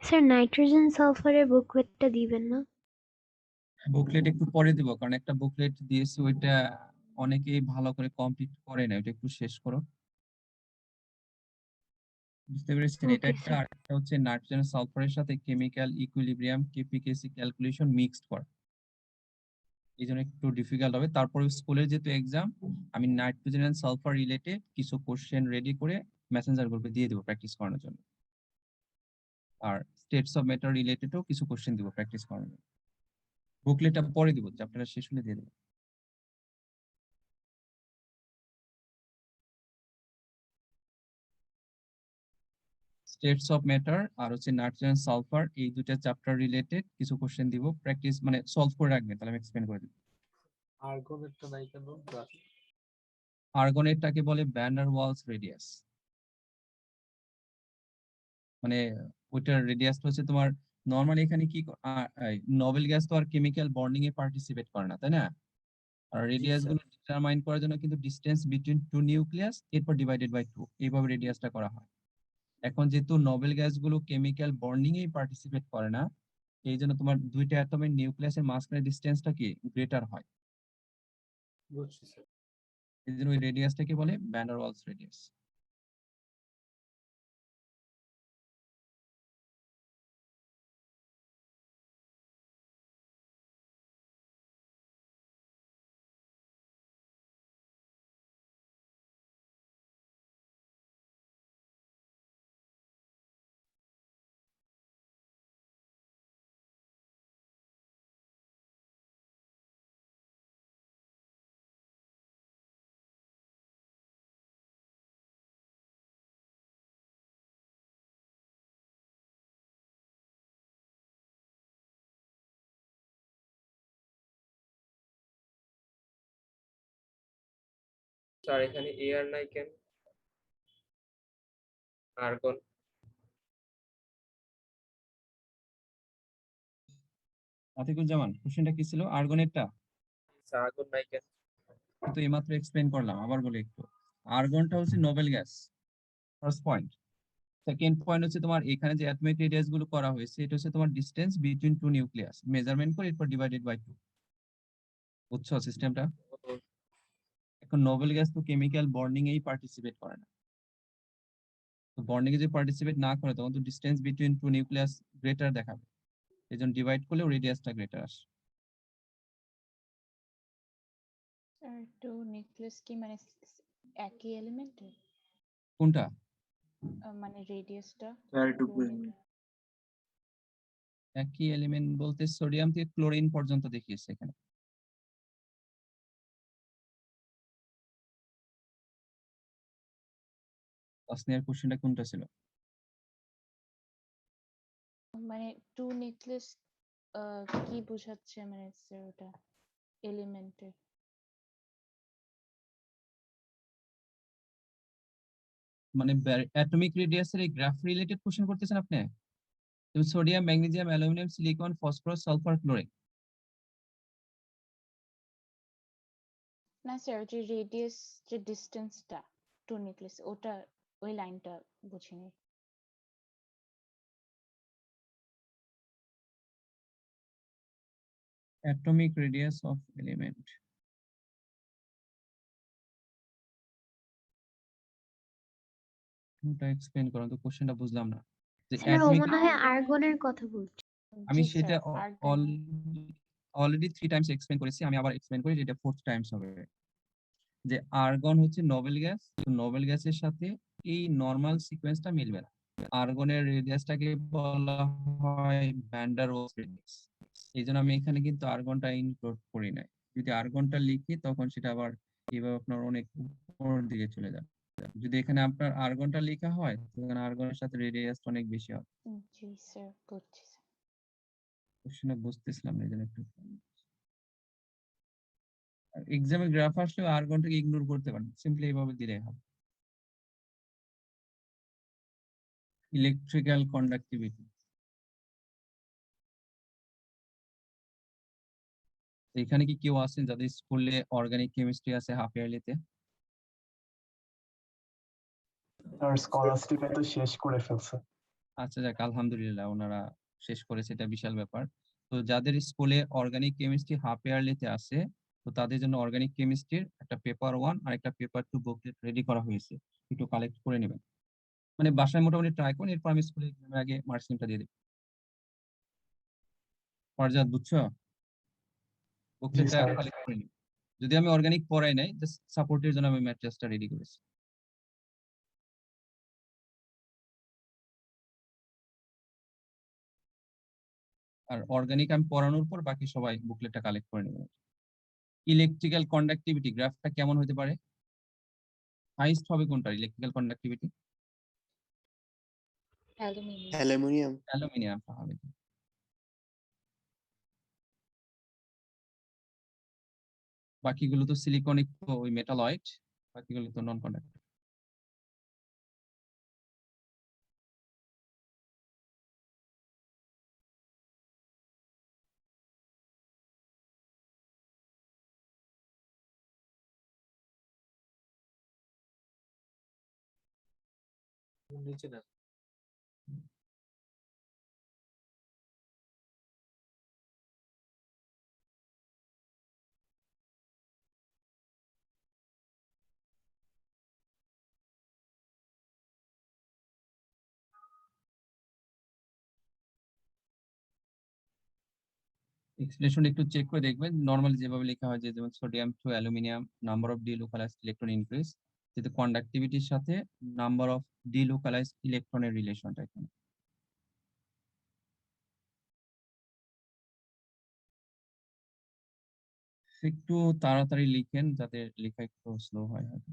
স্যার নাইট্রোজেন সালফারের বুকলেটটা দিবেন না? বুকলেট একটু পরে দিব, কারণ একটা বুকলেট দিয়েছি ওইটা অনেকেই ভালো করে কমপ্লিট করে না, ওইটা একটু শেষ করো। বুঝতে পেরেছেন? এটা ওকে একটা, স্যার। আরেকটা হচ্ছে নাইট্রোজেন সালফারের সাথে কেমিক্যাল ইকুইলিব্রিয়াম কেপিকেসি ক্যালকুলেশন মিক্সড করা, এই জন্য একটু ডিফিকাল্ট হবে। তারপরে স্কুলের যেহেতু এক্সাম, আমি নাইট্রোজেন এন্ড সালফার রিলেটেড কিছু কোশ্চেন রেডি করে মেসেঞ্জার গ্রুপে দিয়ে দেবো প্র্যাকটিস করানোর জন্য, আর স্টেটস অফ ম্যাটার রিলেটেডও কিছু কোশ্চেন দিব প্র্যাকটিস করানোর জন্য। বুকলেটটা পরে দিব, চ্যাপ্টারটা শেষ হলে দিয়ে দেবো। স্টেটস অফ ম্যাটার আর হচ্ছে নাইট্রোজেন সালফার, এই দুইটা চ্যাপ্টার রিলেটেড কিছু কোশ্চেন দিব, প্র্যাকটিস মানে সলভ করে রাখবেন, তাহলে আমি এক্সপ্লেন করে দেব। আর্গনেটটা নাই কেন ক্লাস? আর্গনেটটাকে বলে ভ্যান্ডার ওয়ালস রেডিয়াস, মানে ওইটার রেডিয়াসটা হচ্ছে তোমার, নরমালি এখানে কি নোবেল গ্যাস তো আর কেমিক্যাল বন্ডিং এ পার্টিসিপেট করে না, তাই না? আর রেডিয়াস স্যার। গুলো ডিটারমাইন করার জন্য কিন্তু ডিসটেন্স বিটুইন টু নিউক্লিয়াস এরপর ডিভাইডেড বাই 2, এইভাবে রেডিয়াসটা করা হয়। এখন যেহেতু নোবেল গ্যাস গুলো কেমিক্যাল বন্ডিং এ পার্টিসিপেট করে না, এই জন্য তোমার দুইটা অ্যাটমের নিউক্লিয়াসের মাঝখানে ডিসটেন্সটা কি গ্রেটার হয়, বুঝছি স্যার। এই জন্য ওই রেডিয়াসটাকে বলে van der Waals radius. Sir এখানে এয়ার নাই কেন? আর্গন। আতিকুজ্জামান, কোশ্চেনটা কি ছিল? আর্গনেটটা স্যার আর্গন নাই কেন? তো এইমাত্র এক্সপ্লেন করলাম, আবার বলি একটু। আর্গনটা হচ্ছে Nobel gas, first point. Second point হচ্ছে তোমার এখানে যে অ্যাটমিক রেডিয়াস গুলো করা হয়েছে, এটা হচ্ছে তোমার distance between two nucleus, measurement করে এরপর ডিভাইডেড বাই 2। বুঝছো সিস্টেমটা? এখন নোবেল গ্যাস তো কেমিক্যাল বন্ডিং এই পার্টিসিপেট করে না, তো বন্ডিং এ যদি পার্টিসিপেট না করে তখন তো distance between two nucleus greater দেখাবে, এজন্য ডিভাইড করলেও রেডিয়াসটা গ্রেটার আসে। স্যার টু নিউক্লিয়াস কি মানে একই এলিমেন্টের? কোনটা? মানে রেডিয়াসটা স্যার একটু বুঝুন। একই এলিমেন্ট বলতে সোডিয়াম থেকে ক্লোরিন পর্যন্ত দেখিয়েছে এখানে। তাসনিয়ার কোশ্চেনটা কোনটা ছিল? মানে টু নিউক্লিয়াস কি বোঝাচ্ছে মানে স্যার ওটা এলিমেন্টের? মানে অ্যাটমিক রেডিয়াসের এই গ্রাফ রিলেটেড কোশ্চেন করতেছেন আপনি? তুমি sodium, magnesium, aluminium, silicon, phosphorus, sulphur, chlorine. না স্যার যে রেডিয়াস যে ডিসটেন্সটা টু নিউক্লিয়াস ওটা ওই লাইনটা বুঝিনি। অ্যাটমিক রেডিয়াস অফ এলিমেন্ট, ওটা এক্সপ্লেন করো তো, কোশ্চেনটা বুঝলাম না। যে স্যার ও অ্যাটমিক, মনে হয় আর্গনের কথা বলছে। আমি জি সেটা sir argon. Already 3 Times explain করেছি, আমি আবার এক্সপ্লেন করি, এটা 4th টাইমস হবে। যে আর্গন হচ্ছে নোবেল গ্যাস, তো নোবেল গ্যাসের সাথে এই নরমাল সিকোয়েন্সটা মিলবে না। আর্গনের রেডিয়াসটাকে বলা হয় ভ্যান ডার ওয়ালস রেডিয়াস, এই জন্য আমি এখানে কিন্তু আর্গনটা ইনক্লুড করি নাই। যদি আর্গনটা লিখি তখন সেটা আবার এইভাবে আপনার অনেক উপরের দিকে চলে যাবে। যদি এখানে আপনার আর্গনটা লেখা হয় তখন আর্গনের সাথে রেডিয়াসটা অনেক বেশি হবে। জি স্যার বুঝছি স্যার। কোশ্চেনটা বুঝতেছিলাম না, এই জন্য একটু এক্সামে গ্রাফ আসলে আর্গনটাকে ইগনোর করতে পারেন, সিম্পলি এইভাবে দিলে হবে। ইলেকট্রিক্যাল কন্ডাক্টিভিটি, এখানে কি কেউ আছেন যাদের স্কুলে অর্গানিক কেমিস্ট্রি আছে হাফ ইয়ারলিতে? আর স্কলাস্টিকা তো শেষ করে ফেলছে। আচ্ছা যাক, আলহামদুলিল্লাহ ওনারা শেষ করেছে, এটা বিশাল ব্যাপার। তো যাদের স্কুলে অর্গানিক কেমিস্ট্রি হাফ ইয়ারলিতে আছে, তো তাদের জন্য অর্গানিক কেমিস্ট্রির একটা পেপার 1 আর একটা পেপার 2 বুকলেট রেডি করা হয়েছে, একটু কালেক্ট করে নেবেন। মানে বাসায় মোটামুটি ট্রাই করুন, এরপর আমি স্কুলে এক্সামের আগে মার্কশিটটা দিয়ে দেব। পর্যাদ, বুঝছো? বুকলেটটা স্যার। কালেক্ট করে নিন। যদি আমি অর্গানিক পড়াই নাই, জাস্ট সাপোর্টের জন্য আমি ম্যাট্রিক্সটা রেডি করেছি। আর অর্গানিক আমি পড়ানোর পর বাকি সবাই বুকলেটটা কালেক্ট করে নেবেন। ইলেকট্রিক্যাল কন্ডাক্টিভিটি গ্রাফটা কেমন হতে পারে? হাইস্ট হবে কোনটা ইলেকট্রিক্যাল কন্ডাক্টিভিটি? অ্যালুমিনিয়াম। অ্যালুমিনিয়াম। অ্যালুমিনিয়ামটা হবে। বাকিগুলো তো সিলিকনিক, তো ওই মেটালয়েড, বাকিগুলো তো নন কন্ডাক্টর। নিচে না। এক্সপ্রেশন একটু চেক করে দেখবেন, নরমালি যেভাবে লেখা হয়, যে যেমন sodium to aluminium number of delocalised electron increase, যেহেতু কন্ডাক্টিভিটির সাথে নাম্বার অফ ডিলোকালাইজড ইলেকট্রনের রিলেশনটা এখানে। একটু তাড়াতাড়ি লিখেন যাতে লেখা একটু স্লো হয় হয়তো।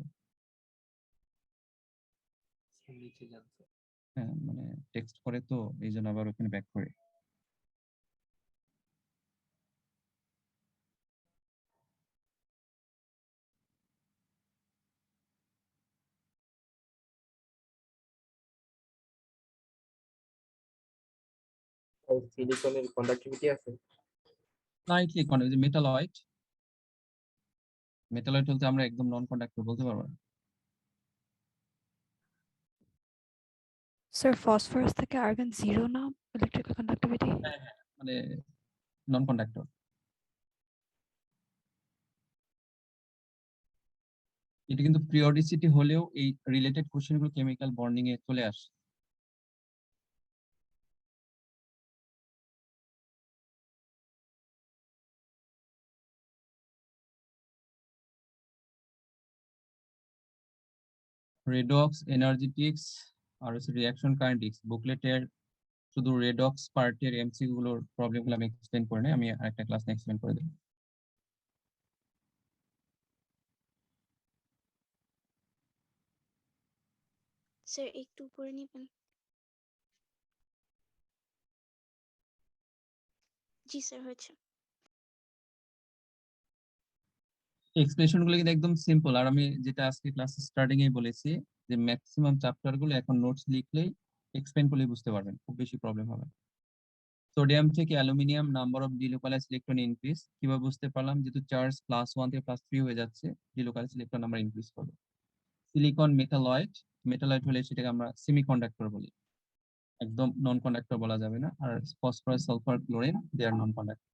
নিচে যান স্যার। হ্যাঁ, মানে টেক্সট করে তো এই জন্য আবার ওখানে ব্যাক করে। সিলিকনের কন্ডাক্টিভিটি আছে? স্লাইটলি মেটালয়েড, মেটালয়েড বলতে আমরা একদম নন কন্ডাক্টর বলতে পারবো না। Sir, phosphorus থেকে argon 0 না electrical conductivity? হ্যাঁ হ্যাঁ, মানে নন কন্ডাক্টর। এটা কিন্তু পিরিয়ডিসিটি হলেও এই রিলেটেড কোশ্চেন গুলো কেমিক্যাল বন্ডিং এ চলে আসে। রেডক্স, এনার্জেটিক্স আর হচ্ছে রিঅ্যাকশন কাইনেটিক্স বুকলেটের শুধু রেডক্স পার্টের এমসিকিউ গুলোর প্রবলেম গুলো আমি এক্সপ্লেন করে নেই, আমি আরেকটা ক্লাস এক্সপ্লেন করে দেবো। স্যার একটু উপরে নেবেন। জি স্যার, হয়েছে। এক্সপ্লেনেশন গুলো কিন্তু একদম সিম্পল, আর আমি যেটা আজকে ক্লাস স্টার্টিং এ বলেছি যে ম্যাক্সিমাম চ্যাপ্টার গুলো এখন নোটস লিখলেই এক্সপ্লেন করলে বুঝতে পারবেন, খুব বেশি প্রবলেম হবে। সোডিয়াম থেকে aluminium number of delocalised electron increase কিভাবে বুঝতে পারলাম, যেহেতু চার্জ +1 থেকে +3 হয়ে যাচ্ছে, ডিলোকালাইজড ইলেকট্রন নাম্বার ইনক্রিজ করবে। সিলিকন মেটালয়েড, মেটালয়েড হলে সেটাকে আমরা সেমিকন্ডাক্টর বলি, একদম নন কন্ডাক্টর বলা যাবে না। আর ফসফরাস, সালফার, ক্লোরিন দে আর নন কন্ডাক্টর।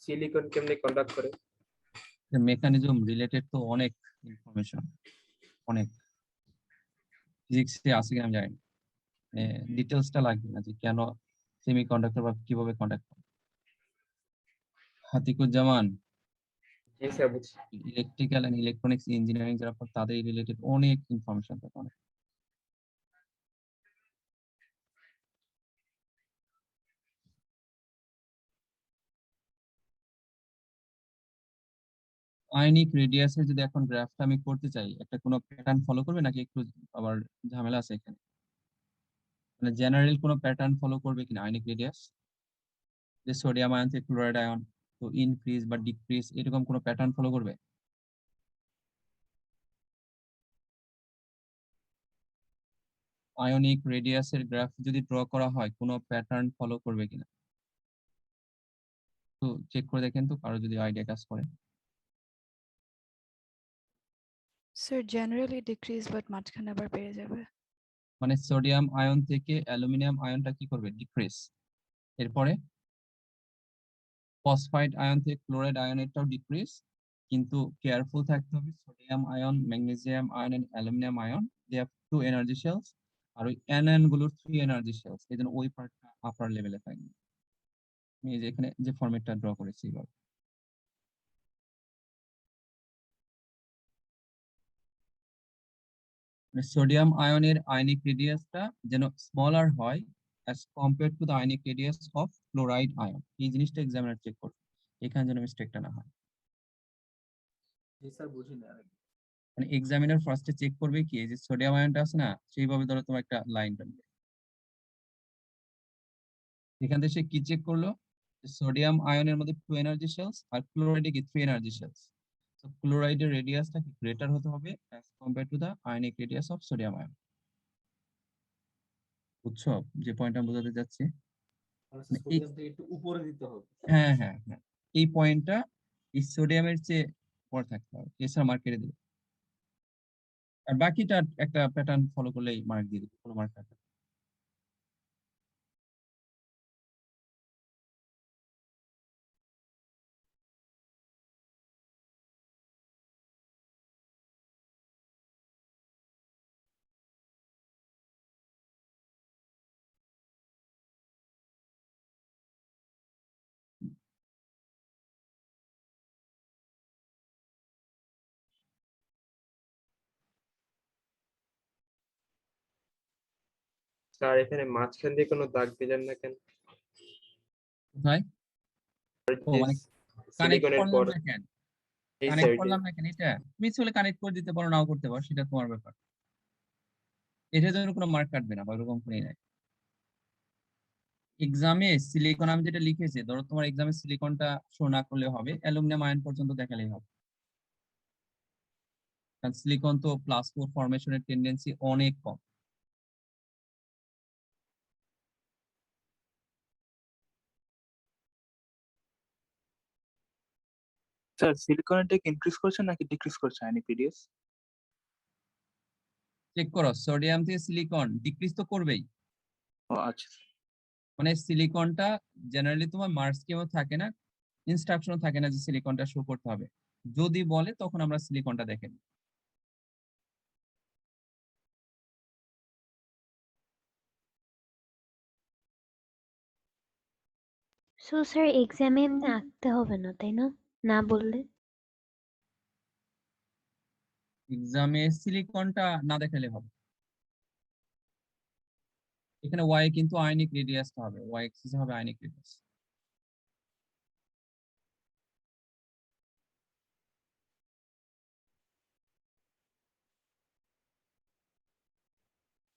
সিলিকন কেমনে কন্ডাক্ট করে? মেকানিজম রিলেটেড তো অনেক ইনফরমেশন, অনেক ফিজিক্সে আছে কিনা আমি জানি না, মানে ডিটেলসটা লাগবে না যে কেন সেমিকন্ডাক্টর বা কিভাবে কন্ডাক্ট করে। হাতিকুজ্জামান, জি স্যার, বুঝছি। ইলেকট্রিক্যাল এন্ড ইলেকট্রনিক্স ইঞ্জিনিয়ারিং যারা পড়ে তাদের রিলেটেড অনেক ইনফরমেশন থাকে, অনেক। আয়নিক রেডিয়াসের যদি এখন গ্রাফটা আমি করতে চাই, একটা কোনো প্যাটার্ন ফলো করবে নাকি একটু আবার ঝামেলা আছে এখানে? মানে জেনারেল কোনো প্যাটার্ন ফলো করবে কিনা আয়নিক রেডিয়াস, যে সোডিয়াম আয়ন থেকে ক্লোরাইড আয়ন, তো ইনক্রিজ বা ডিক্রিজ এরকম কোনো প্যাটার্ন ফলো করবে? আয়নিক রেডিয়াসের গ্রাফ যদি ড্র করা হয় কোনো প্যাটার্ন ফলো করবে কিনা, তো চেক করে দেখেন তো কারো যদি আইডিয়া কাজ করে। স্যার জেনারেলি ডিক্রিজ বাট মাঝখানে আবার বেড়ে যাবে। মানে সোডিয়াম আয়ন থেকে অ্যালুমিনিয়াম আয়নটা কি করবে? ডিক্রিজ। এরপরে ফসফাইড আয়ন থেকে ক্লোরাইড আয়ন, এটাও ডিক্রিজ, কিন্তু কেয়ারফুল থাকতে হবে। Sodium ion, magnesium ion and aluminium ion they have 2 energy shells, আর ওই অ্যানায়ন গুলোর 3 এনার্জি শেলস। এই জন্য ওই পার্টটা আপার লেভেলে থাকবে। আমি এই যে এখানে যে ফরম্যাটটা ড্র করেছি এবার। সোডিয়াম আয়নের আয়নিক রেডিয়াসটা যেন স্মলার হয় as compared to the ionic radius of chloride ion। এই জিনিসটা এক্সামিনার চেক করবে, এখানে যেন মিস্টেকটা না হয়। জি স্যার বুঝি না। মানে এক্সামিনার ফার্স্টে চেক করবে কি, এই যে সোডিয়াম আয়নটা আছে না, সেইভাবে ধরো তোমার একটা লাইন টানবে। এখান থেকে সে কি চেক করলো? সোডিয়াম আয়নের মধ্যে 2 এনার্জি শেলস আর ক্লোরাইডে কি 3 এনার্জি শেলস। তো ক্লোরাইডের রেডিয়াসটা কি গ্রেটার হতে হবে as compared to the ionic radius of sodium ion। বুঝছো যে পয়েন্ট আমি বোঝাতে যাচ্ছি? মানে এই সোডিয়াম থেকে একটু উপরে দিতে হবে। হ্যাঁ হ্যাঁ হ্যাঁ, এই পয়েন্টটা এই সোডিয়ামের চেয়ে পরে থাকতে হবে, এছাড়া মার্ক কেটে দেবে। আর বাকিটা একটা প্যাটার্ন ফলো করলেই মার্ক দিয়ে দেবে, কোনো মার্ক কাটবে না। স্যার এখানে মাঝখান দিয়ে কোনো দাগ দিলেন না কেন? কোথায়? ও মানে কানেক্ট সিলিকনের করলাম পর না কেন? এই কানেক্ট সাইডে করলাম না কেন? এটা মিস হলে কানেক্ট করে দিতে পারো, নাও করতে পারো, সেটা তোমার ব্যাপার। এটার জন্য কোনো মার্ক কাটবে না বা ওরকম কোনো নাই। এক্সামে সিলিকন আমি যেটা লিখেছি, ধরো তোমার এক্সামে সিলিকনটা শো না করলে হবে, অ্যালুমিনিয়াম আয়ন পর্যন্ত দেখালেই হবে। কারণ সিলিকন তো +4 ফরমেশনের টেন্ডেন্সি অনেক কম। স্যার সিলিকনের টেক ইনক্রিজ করছে নাকি ডিক্রিজ করছে আইনি পিডিএস? চেক করো, সোডিয়াম থেকে সিলিকন ডিক্রিজ তো করবেই। ও আচ্ছা। মানে সিলিকনটা জেনারেলি তোমার মার্ক স্কিমও থাকে না, ইনস্ট্রাকশনও থাকে না যে সিলিকনটা শো করতে হবে। যদি বলে তখন আমরা সিলিকনটা দেখে নিই। সো স্যার এক্সামে এমনি আঁকতে হবে না তাই না, না বললে? এক্সামে সিলিকনটা না দেখালে হবে। এখানে ওয়াই কিন্তু আয়নিক রেডিয়াসটা হবে, ওয়াই এক্সিস হবে আয়নিক রেডিয়াস।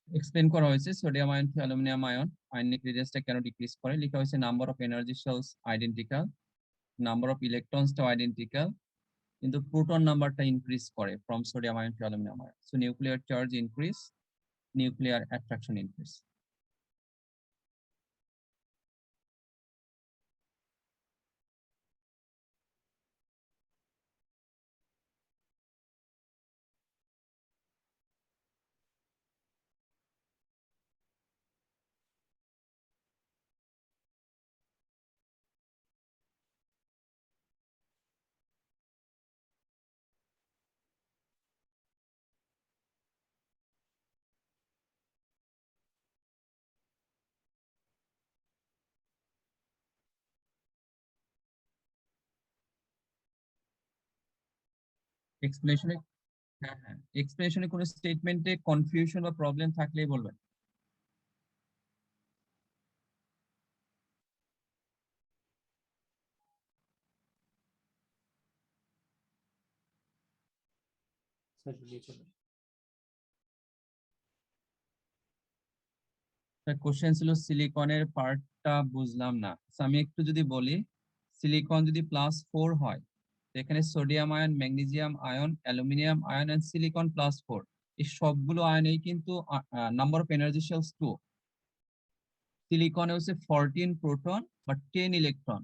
এক্সপ্লেন করা হয়েছে sodium ion to aluminium ion ionic রেডিয়াসটা কেন ডিক্রিজ করে। লেখা হয়েছে number of energy shells identical, number of ইলেকট্রনসটাও আইডেন্টিক্যাল, কিন্তু প্রোটন নাম্বারটা ইনক্রিজ করে from sodium ion to aluminium ion. So nuclear charge increase, nuclear attraction increase. এক্সপ্লেনেশনে, হ্যাঁ হ্যাঁ, এক্সপ্লেনেশনে কোনো স্টেটমেন্টে কনফিউশন বা প্রবলেম থাকলেই বলবেন। কোশ্চেন ছিল সিলিকনের পার্টটা বুঝলাম না। So, আমি একটু যদি বলি, সিলিকন যদি +4 হয়, তো এখানে sodium ion, magnesium ion, aluminium ion and silicon +4, এই সবগুলো আয়নেই কিন্তু নাম্বার অফ এনার্জি শেলস 2। সিলিকনে হচ্ছে 14 প্রোটন বা 10 ইলেকট্রন।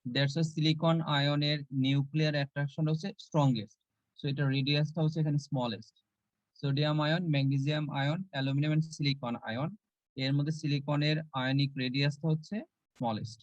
দ্যাটস সিলিকন আয়নের নিউক্লিয়ার অ্যাট্রাকশন হচ্ছে স্ট্রংগেস্ট। সো এটা রেডিয়াসটা হচ্ছে এখানে smallest. Sodium ion, magnesium ion, aluminium and silicon ion, এর মধ্যে সিলিকনের আয়নিক রেডিয়াসটা হচ্ছে স্মলেস্ট।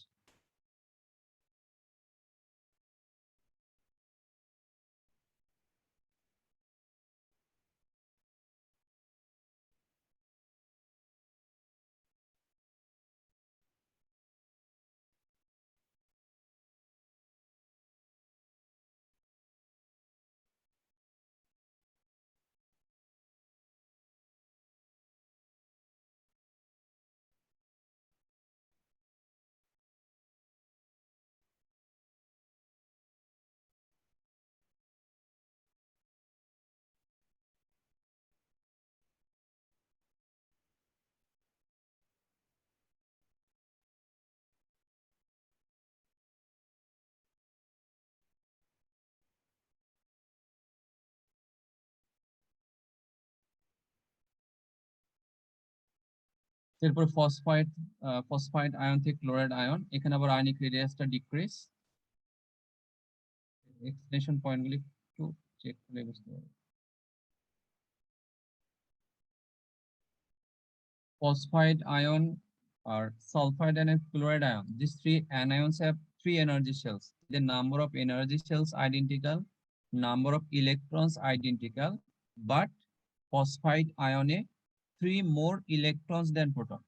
এরপর ফসফাইড আয়ন থেকে ক্লোরাইড আয়ন, এখানে আবার আয়নিক রেডিয়াসটা ডিক্রিজ। এক্সপ্লেনেশন পয়েন্টগুলি একটু চেক করে বুঝতে পারবে। Phosphide ion or sulfide and chloride ion. These three anions have three energy shells. The number of energy shells identical, number of electrons identical, but phosphide ion a three more electrons than proton.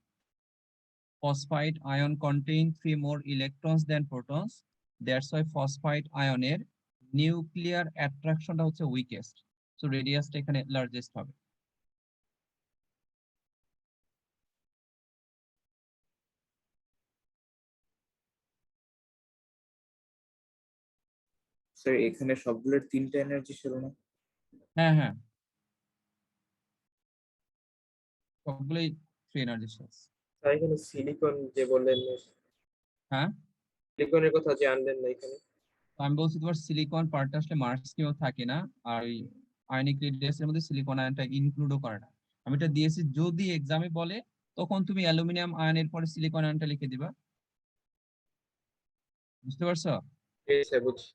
Phosphide ion contain three more electrons than protons. That's why phosphide ion এর nuclear attraction টা হচ্ছে weakest. So radius টা এখানে largest হবে। Sir এখানে সবগুলোর 3টা energy ছিল না? হ্যাঁ হ্যাঁ, সবগুলোই থ্রি এনার্জি সেলস। স্যার এখানে সিলিকন যে বললেন, হ্যাঁ, সিলিকনের কথা যে আনলেন না এখানে। তো আমি বলছি তোমার সিলিকন পার্টটা আসলে মার্কসকেও থাকে না, আর ওই আয়নিক রেডিয়াসের মধ্যে সিলিকন আয়নটা ইনক্লুডও করে না। আমি এটা দিয়েছি, যদি এক্সামে বলে তখন তুমি অ্যালুমিনিয়াম আয়নের পরে সিলিকন আয়নটা লিখে দিবা। বুঝতে পারছো? স্যার বুঝছি।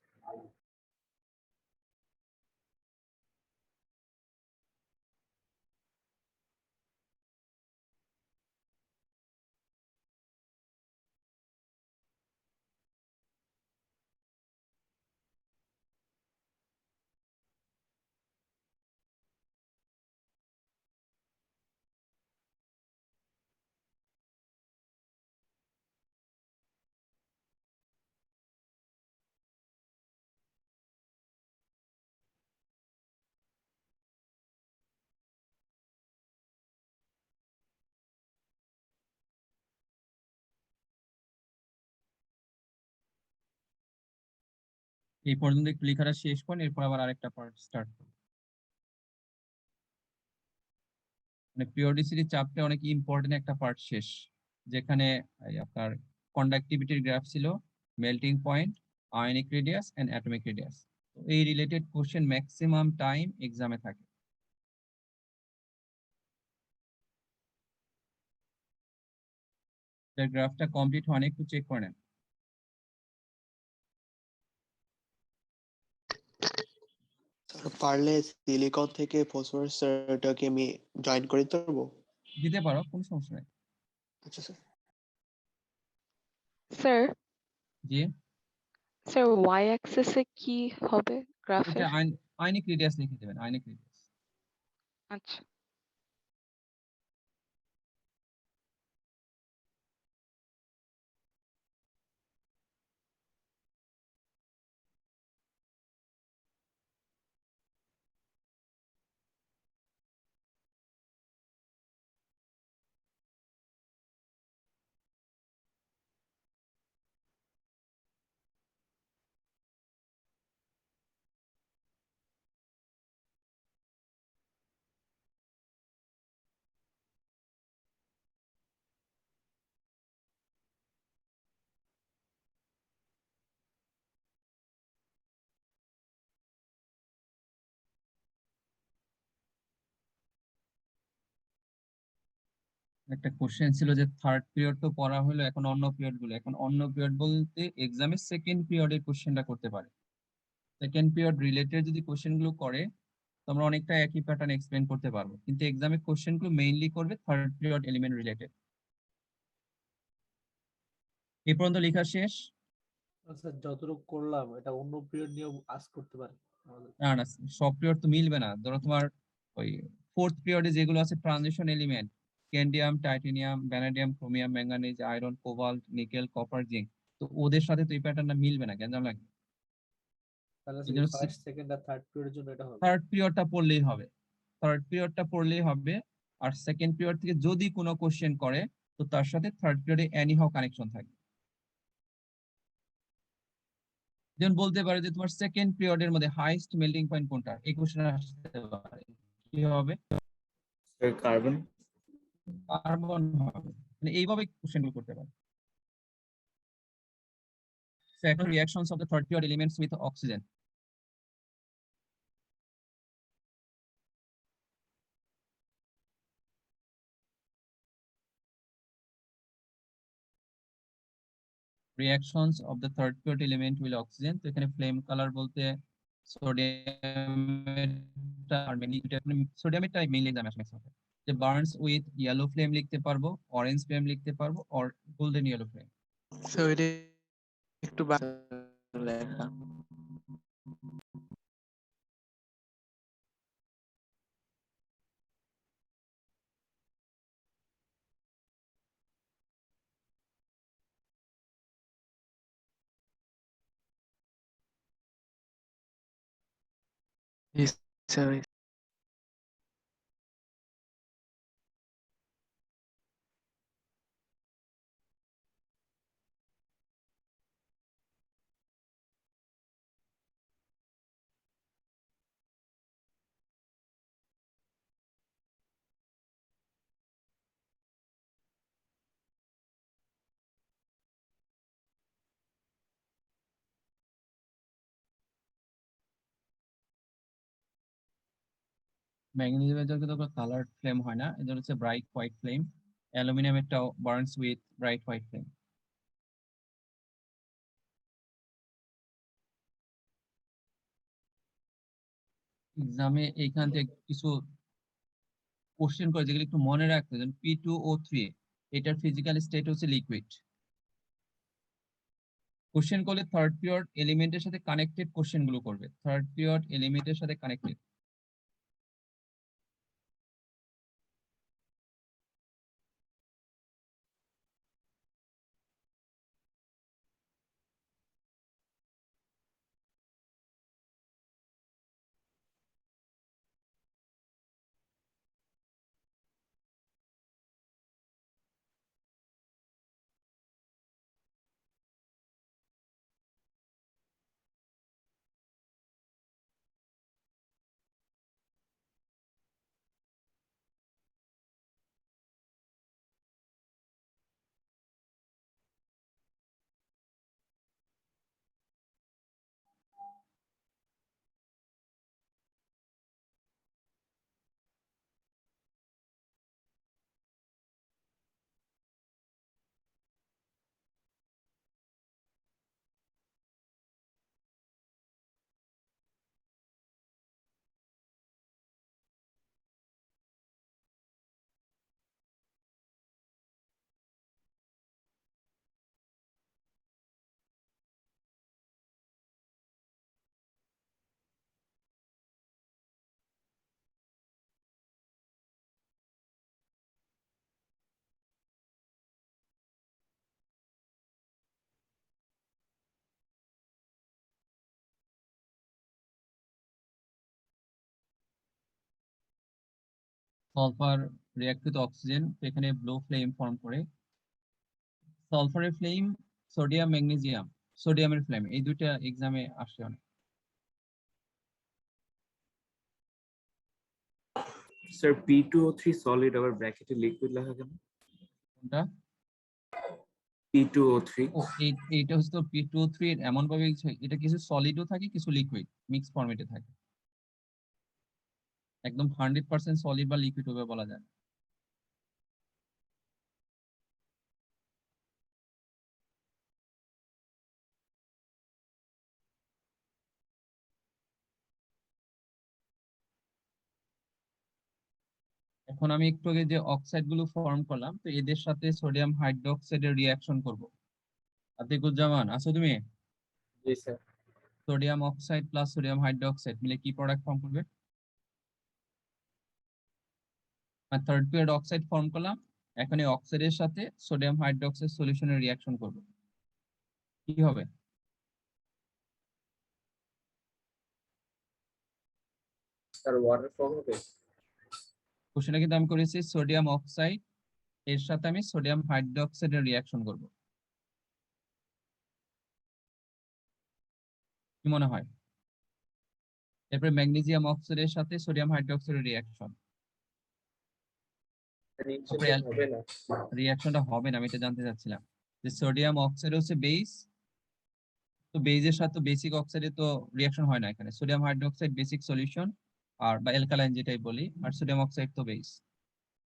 এই পর্যন্ত একটু লেখাটা শেষ করুন, এরপর আবার আরেকটা পার্ট স্টার্ট করুন। মানে পিরিয়ডিসিটি চ্যাপ্টারে অনেক ইম্পর্টেন্ট একটা পার্ট শেষ, যেখানে এই আপনার কন্ডাক্টিভিটির গ্রাফ ছিল, melting point, ionic radius and atomic radius. এই রিলেটেড কোশ্চেন ম্যাক্সিমাম টাইম এক্সামে থাকে। গ্রাফটা কমপ্লিট হয়নি, একটু চেক করে নেন। স্যার পারলে সিলিকন থেকে ফসফরাসটাকে আমি জয়েন করে দিতে পারবো? দিতে পারো, কোনো সমস্যা নেই। আচ্ছা স্যার। স্যার জি, স্যার ওয়াই অ্যাক্সিসে কি হবে এটা গ্রাফের? আয়নিক রেডিয়াস লিখে দেবেন, আয়নিক রেডিয়াস। আচ্ছা, একটা কোশ্চেন ছিল যে থার্ড পিরিয়ড তো পড়া হলো, এখন অন্য পিরিয়ড গুলো, এখন অন্য পিরিয়ড বলতে এক্সামের সেকেন্ড পিরিয়ডের কোশ্চেনটা করতে পারে। সেকেন্ড পিরিয়ড রিলেটেড যদি কোশ্চেন গুলো করে তোমরা অনেকটা একই প্যাটার্ন এক্সপ্লেন করতে পারবো, কিন্তু এক্সামে কোশ্চেন গুলো মেইনলি করবে থার্ড পিরিয়ড এলিমেন্ট রিলেটেড। এই পর্যন্ত লেখা শেষ? স্যার যতটুকু করলাম এটা অন্য পিরিয়ড নিয়েও আস্ক করতে পারে আমাদের। না না, সব পিরিয়ড তো মিলবে না। ধরো তোমার ওই ফোর্থ পিরিয়ডে যেগুলো আছে transition element, scandium, titanium, vanadium, chromium, manganese, iron, cobalt, nickel, copper, zinc, তো ওদের সাথে তো এই প্যাটার্নটা মিলবে না, কেন লাগে? তাহলে এই স্যার জন্য ফার্স্ট সেকেন্ড আর থার্ড পিরিয়ডের জন্য এটা হবে। থার্ড পিরিয়ডটা পড়লেই হবে, থার্ড পিরিয়ডটা পড়লেই হবে। আর সেকেন্ড পিরিয়ড থেকে যদি কোনো কোশ্চেন করে তো তার সাথে থার্ড পিরিয়ডে এনি হাউ কানেকশন থাকবে। যেমন বলতে পারে যে তোমার সেকেন্ড পিরিয়ডের মধ্যে হাইস্ট মেল্টিং পয়েন্ট কোনটা, এই কোশ্চেন আসতে পারে। কি হবে? Sir carbon. কার্বন হবে। মানে এইভাবে কোশ্চেনগুলো করতে পারে। Second reactions of the third period elements with oxygen. Reactions of the third period element with oxygen, তো এখানে ফ্লেম কালার বলতে সোডিয়ামেরটা মেইনলি এক্সামে আসে, যে বার্নস উইথ ইয়েলো ফ্লেম লিখতে পারবো, অরেঞ্জ ফ্লেম লিখতে পারবো, or golden yellow flame. So এটা একটু লেখা। স্যার ম্যাগনেসিয়ামের কিন্তু কালার ফ্লেম হয় না, এটা হচ্ছে ব্রাইট হোয়াইট ফ্লেম। অ্যালুমিনিয়ামেরটাও burns with bright white flame. এক্সামে এইখান থেকে কিছু কোশ্চেন করে যেগুলো একটু মনে রাখতে, যেমন P2O3, এটার ফিজিক্যাল স্টেট হচ্ছে লিকুইড। কোশ্চেন করলে থার্ড পিরিয়ড এলিমেন্টের সাথে কানেক্টেড কোশ্চেন গুলো করবে, থার্ড পিরিয়ড এলিমেন্টের সাথে connected. Sulphur react with oxygen, এখানে ব্লু ফ্লেম ফর্ম করে। সালফারের ফ্লেম, সোডিয়াম ম্যাগনেসিয়াম, সোডিয়ামের ফ্লেম, এই দুইটা এক্সামে আসে অনেক। স্যার P2O3 সলিড আবার ব্র্যাকেটে লিকুইড লেখা কেন? কোনটা? P2O3 ও এইটা হচ্ছে তো P2O3 এমন ভাবে এটা কিছু সলিডও থাকে, কিছু লিকুইড মিক্স ফরম্যাটে থাকে, একদম 100% সলিড বা লিকুইড হবে বলা যায় না। এখন আমি একটু আগে যে অক্সাইড গুলো ফর্ম করলাম, তো এদের সাথে সোডিয়াম হাইড্রোক্সাইডের রিয়াকশন করব। আতিকুজ্জামান, আছো তুমি? জি sir. Sodium oxide plus sodium hydroxide মিলে কি প্রোডাক্ট ফর্ম করবে? থার্ড পিরিয়ড অক্সাইড ফর্ম করলাম, এখন এই অক্সাইডের সাথে সোডিয়াম হাইড্রোক্সাইড সলিউশনের রিয়াকশন করব, কি হবে? স্যার ওয়াটার ফর্ম হবে। কোশ্চেনটা কিন্তু আমি করেছি সোডিয়াম অক্সাইড এর সাথে আমি সোডিয়াম হাইড্রোক্সাইডের রিয়াকশন করব, কি মনে হয়? এরপরে ম্যাগনেসিয়াম অক্সাইডের সাথে সোডিয়াম হাইড্রোক্সাইডের রিয়াকশন, হবে না। রিয়াকশনটা হবে না, আমি এটা জানতে চাচ্ছিলাম। যে সোডিয়াম অক্সাইড হচ্ছে বেস, তো বেজের সাথে বেসিক অক্সাইডে তো রিয়াকশন হয় না, এখানে সোডিয়াম হাইড্রোক্সাইড বেসিক সলিউশন আর বা অ্যালকালাইন যেটাই বলি, আর সোডিয়াম অক্সাইড তো বেস।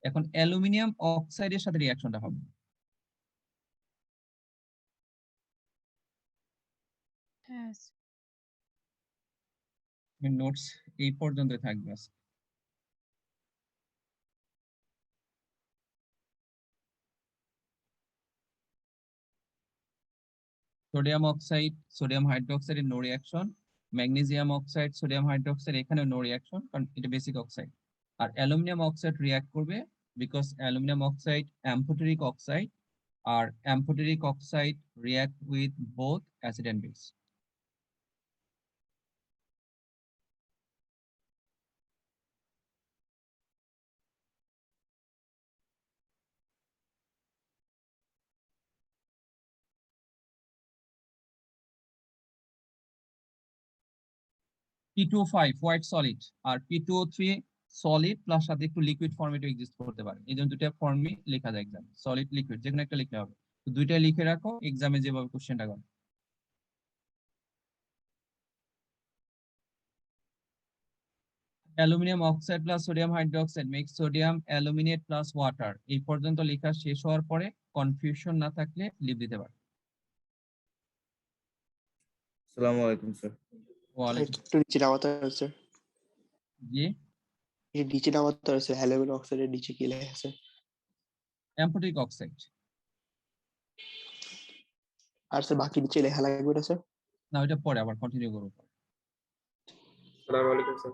এখন অ্যালুমিনিয়াম অক্সাইডের সাথে রিয়াকশনটা হবে। হ্যাঁ নোটস এই পর্যন্ত থাকবে আজকে। সোডিয়াম অক্সাইড সোডিয়াম হাইড্রোক্সাইডের no reaction, magnesium oxide sodium hydroxide এখানেও নো রিয়াকশন, কারণ এটা বেসিক অক্সাইড। আর অ্যালুমিনিয়াম অক্সাইড রিয়াক্ট করবে, because aluminium oxide amphoteric oxide, আর amphoteric oxide react with both acid and base. P2O5 white solid আর P2O3 solid plus সাথে একটু liquid ফর্মেটে এক্সিস্ট করতে পারে, এই জন্য দুটো ফর্মই লেখা যায় এক্সাম, সলিড লিকুইড যে কোনো একটা লিখলে হবে। তো দুইটাই লিখে রাখো, এক্সামে যেভাবে কোশ্চেনটা করে। Aluminium oxide plus sodium hydroxide makes sodium aluminate plus water, এই পর্যন্ত লেখা শেষ হওয়ার পরে কনফিউশন না থাকলে লিভ দিতে পারে। আসসালামু আলাইকুম স্যার। ওয়ালাইকুম একটু নিচে নামাতে আছে, জি। এই নিচে নামাতে আছে, অ্যালুমিনিয়াম অক্সাইডের নিচে কি লেখা আছে? Amphoteric oxide. আর স্যার বাকি নিচে লেখা লাগবে না স্যার? না, ওইটা পরে আবার কন্টিনিউ করবো। আসসালামু আলাইকুম স্যার।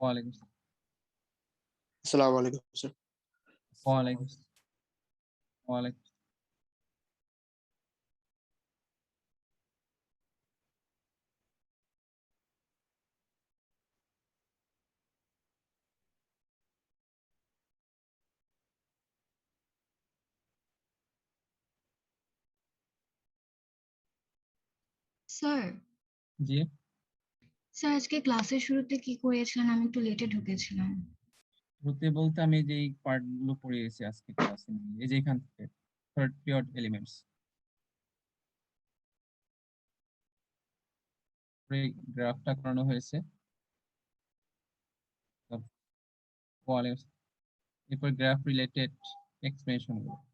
ওয়ালাইকুম আসসালামু আলাইকুম স্যার। ওয়ালাইকুম ওয়ালাইকুম। স্যার জি, স্যার আজকে ক্লাসের শুরুতে কি করিয়েছিলেন? আমি একটু লেটে ঢুকেছিলাম। শুরুতে বলতে আমি যে এই পার্ট গুলো পড়িয়েছি আজকে ক্লাসে, এই যে এখান থেকে থার্ড পিরিয়ড এলিমেন্টস গ্রাফটা করানো হয়েছে। এরপর গ্রাফ রিলেটেড এক্সপ্লেনেশন গুলো।